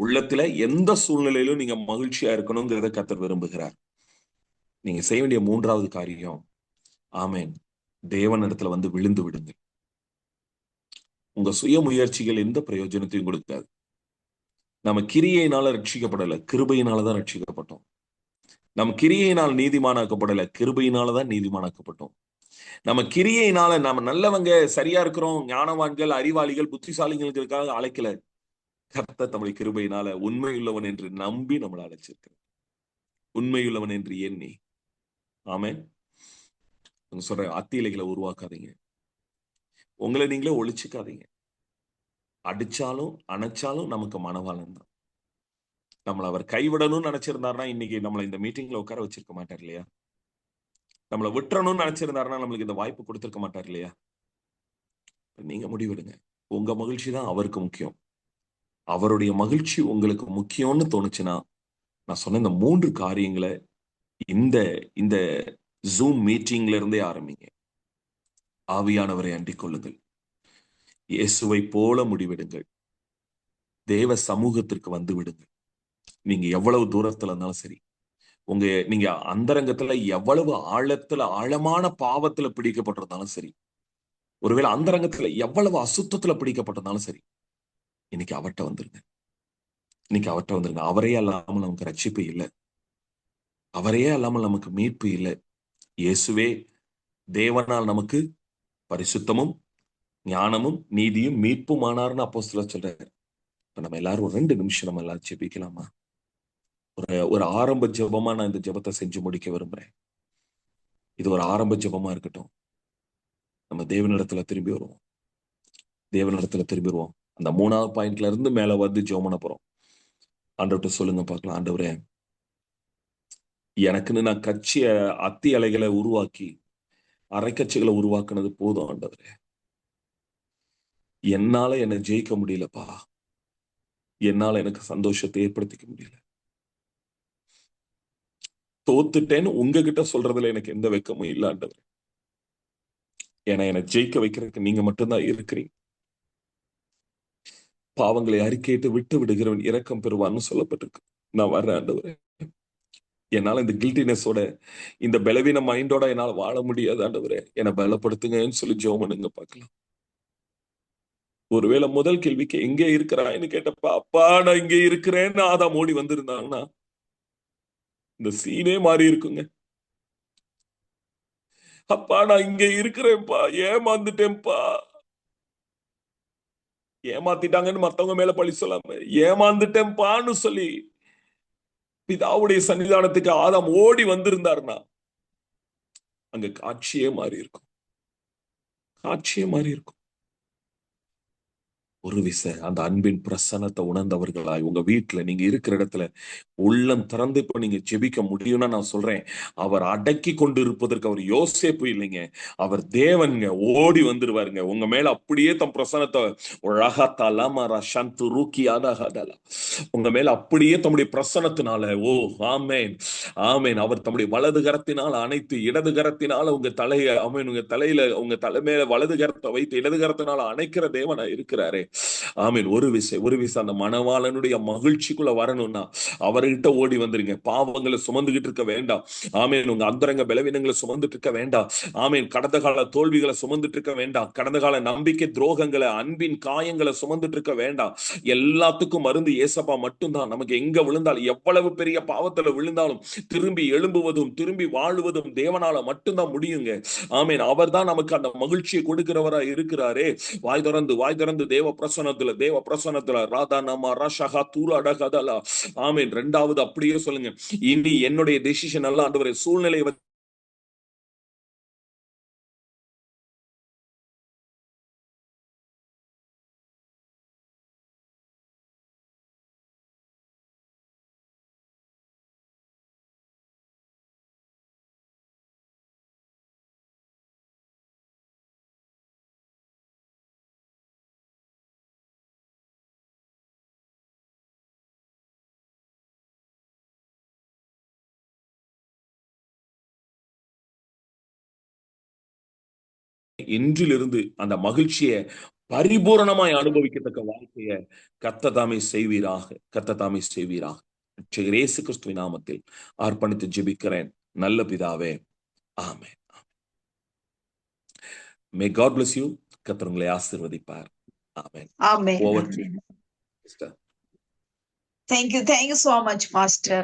Speaker 2: உள்ளத்துல எந்த சூழ்நிலையிலும் நீங்க மகிழ்ச்சியா இருக்கணுங்கிறத கர்த்தர் விரும்புகிறார். நீங்க செய்ய வேண்டிய 3வது காரியம், ஆமேன், தேவனிடத்துல விழுந்து விடுங்க. உங்க சுய முயற்சிகள் எந்த பிரயோஜனத்தையும் கொடுக்காது. நம்ம கிரியையினால ரட்சிக்கப்படல, கிருபையினாலதான் ரட்சிக்கப்பட்டோம். நம்ம கிரியையினால் நீதிமானாக்கப்படல, கிருபையினாலதான் நீதிமானாக்கப்பட்டோம். நம்ம கிரியையினால நாம நல்லவங்க, சரியா இருக்கிறோம், ஞானவான்கள், அறிவாளிகள், புத்திசாலிகளுக்காக அழைக்கல. கர்த்தர் தம்முடைய கிருபையினால உண்மையுள்ளவன் என்று நம்பி நம்மளை அழைச்சிருக்கிறார். உண்மையுள்ளவன் என்று எண்ணி. ஆமென். சொல்ற அத்தியிலைகளை உருவாக்காதீங்க. உங்களை நீங்களே ஒழிச்சுக்காதீங்க. அடிச்சாலும் அணைச்சாலும் நமக்கு மனவாளன் தான். நம்மளை அவர் கைவிடணும்னு நினைச்சிருந்தாருன்னா இன்னைக்கு நம்மளை இந்த மீட்டிங்ல உட்கார வச்சிருக்க மாட்டார் இல்லையா? நம்மளை விட்டுறணும்னு நினைச்சிருந்தாருன்னா நம்மளுக்கு இந்த வாய்ப்பு கொடுத்திருக்க மாட்டார் இல்லையா? நீங்க முடிவெடுங்க. உங்க மகிழ்ச்சி தான் அவருக்கு முக்கியம். அவருடைய மகிழ்ச்சி உங்களுக்கு முக்கியம்னு தோணுச்சுன்னா, நான் சொன்ன இந்த 3 காரியங்களை இந்த இந்த ஜூம் மீட்டிங்ல இருந்தே ஆரம்பிங்க. ஆவியானவரை அண்டிக் கொள்ளுங்கள். இயேசுவை போல முடிவெடுங்கள். தேவ சமூகத்திற்கு வந்து விடுங்கள். நீங்க எவ்வளவு தூரத்துல இருந்தாலும் சரி, நீங்க அந்தரங்கத்துல எவ்வளவு ஆழமான பாவத்துல பிடிக்கப்பட்டிருந்தாலும் சரி, ஒருவேளை அந்தரங்கத்துல எவ்வளவு அசுத்தத்துல பிடிக்கப்பட்டிருந்தாலும் சரி, இன்னைக்கு அவர்கிட்ட வந்துருங்க. அவரையே அல்லாமல் நமக்கு ரட்சிப்பு இல்லை. அவரையே அல்லாமல் நமக்கு மீட்பு இல்லை. இயேசுவே தேவனால் நமக்கு பரிசுத்தமும் ஞானமும் நீதியும் மீட்புமானார்னு அப்போஸ்தலர் சொல்றாரு. இப்ப நம்ம எல்லாரும் ஒரு 2 நிமிஷம் நம்ம எல்லாரும் ஜெபிக்கலாமா? ஒரு ஆரம்ப ஜெபமா நான் இந்த ஜெபத்தை செஞ்சு முடிக்க விரும்புறேன். இது ஒரு ஆரம்ப ஜெபமா இருக்கட்டும். நம்ம தேவனிடத்துல திரும்பி வருவோம். அந்த 3வது பாயிண்ட்ல இருந்து மேல வந்து ஜெபம் பண்ண போறோம். ஆண்டவர்கிட்ட சொல்லுங்க பார்க்கலாம். ஆண்டவரே, எனக்குன்னு நான் அத்தி அலைகளை உருவாக்கி அரைக்கச்சைகளை உருவாக்குனது போதும் ஆண்டவரே. என்னால என்னை ஜெயிக்க முடியலப்பா. என்னால எனக்கு சந்தோஷத்தை ஏற்படுத்திக்க முடியல. தோத்துட்டேன்னு உங்ககிட்ட சொல்றதுல எனக்கு எந்த வெக்கமும் இல்ல ஆண்டவரே. ஏன்னா என்னை ஜெயிக்க வைக்கிறதுக்கு நீங்க மட்டும்தான் இருக்கிறீங்க. பாவங்களை அறிக்கையிட்டு விட்டு விடுகிறவன் இரக்கம் பெறுவான்னு சொல்லப்பட்டிருக்கு. நான் வர்றேன் ஆண்டவரே. என்னால இந்த கில்ட்டினஸோட, இந்த பலவீன மைண்டோட என்னால வாழ முடியாது ஆண்டவரே. என்னை பலப்படுத்துங்கன்னு சொல்லி ஜெபம் பண்ணுங்க பார்க்கலாம். ஒருவேளை முதல் கேள்விக்கு எங்கே இருக்கிறான்னு கேட்டப்பா, அப்பா நான் இங்க இருக்கிறேன்னு ஆதாம் ஓடி வந்திருந்தாங்கன்னா இந்த சீனே மாறி இருக்குங்க. அப்பா நான் இங்க இருக்கிறேன்ப்பா, ஏமாந்துட்டேன்ப்பா. ஏமாத்திட்டாங்கன்னு மத்தவங்க மேல பழி சொல்லாம, ஏமாந்துட்டேன்பான்னு சொல்லி பிதாவுடைய சன்னிதானத்துக்கு ஆதாம் ஓடி வந்திருந்தாருன்னா அங்க காட்சியே மாறி இருக்கும். ஒரு விசை அந்த அன்பின் பிரசன்னத்தை உணர்ந்தவர்களாய் உங்க வீட்டுல நீங்க இருக்கிற இடத்துல உள்ளம் திறந்து இப்ப நீங்க ஜெபிக்க முடியும்னா நான் சொல்றேன், அவர் அடக்கி கொண்டு இருப்பதற்கு அவர் யோசேப்பு இல்லைங்க, அவர் தேவன்ங்க. ஓடி வந்துருவாருங்க உங்க மேல. அப்படியே தம் பிரசன்னத்தை உங்க மேல அப்படியே தம்முடைய பிரசன்னத்தினால, ஓ ஆமேன் ஆமேன், அவர் தம்முடைய வலது கரத்தினால் அணைத்து இடது கரத்தினால உங்க தலையை, ஆமேன், உங்க தலையில உங்க தலை மேல வலது கரத்தை வைத்து இடது கரத்தினால அணைக்கிற தேவனா இருக்கிறாரே. ஆமீன். ஒரு விசை அந்த மணவாளனுடைய மகிழ்ச்சிக்குள்ள வரணும்னா அவர்கிட்ட ஓடி வந்துருங்க. பாவங்களை சுமந்துகிட்டு இருக்க வேண்டாம். ஆமீன். உங்க அந்தரங்க பலவீனங்களை சுமந்துட்டு இருக்க வேண்டாம். ஆமீன். கடந்த கால தோல்விகளை சுமந்துட்டு இருக்க வேண்டாம். கடந்த கால நம்பிக்கை துரோகங்களை, அன்பின் காயங்களை சுமந்துட்டு இருக்க வேண்டாம். எல்லாத்துக்கும் மருந்து ஏசப்பா மட்டும்தான். நமக்கு எங்க விழுந்தாலும், எவ்வளவு பெரிய பாவத்துல விழுந்தாலும் திரும்பி எழும்புவதும் திரும்பி வாழுவதும் தேவனால மட்டும்தான் முடியுங்க. ஆமீன். அவர் தான் நமக்கு அந்த மகிழ்ச்சியை கொடுக்கிறவரா இருக்கிறாரே. வாய் திறந்து தேவ பிரசன்னத்துல ராதா நாமா ராஷகா தூரா அடகதலா. ஆமீன். 2வது அப்படியே சொல்லுங்க, இனி என்னுடைய டெசிஷன் அல்ல ஆண்டவரே, சூழ்நிலை இன்றிலிருந்து அந்த மகிழ்ச்சியை பரிபூரணமாய் அனுபவிக்கத்தக்க வாழ்க்கைய கர்த்தர் செய்வீராக. இயேசு கிறிஸ்துவின் நாமத்தில் அர்ப்பணித்து ஜெபிக்கிறேன் நல்ல பிதாவே. ஆமென். May God bless you. கர்த்தர் உங்களை ஆசீர்வதிப்பார். ஆமென்.
Speaker 4: Amen.
Speaker 2: Over to you, sister.
Speaker 4: Thank you so much, Pastor.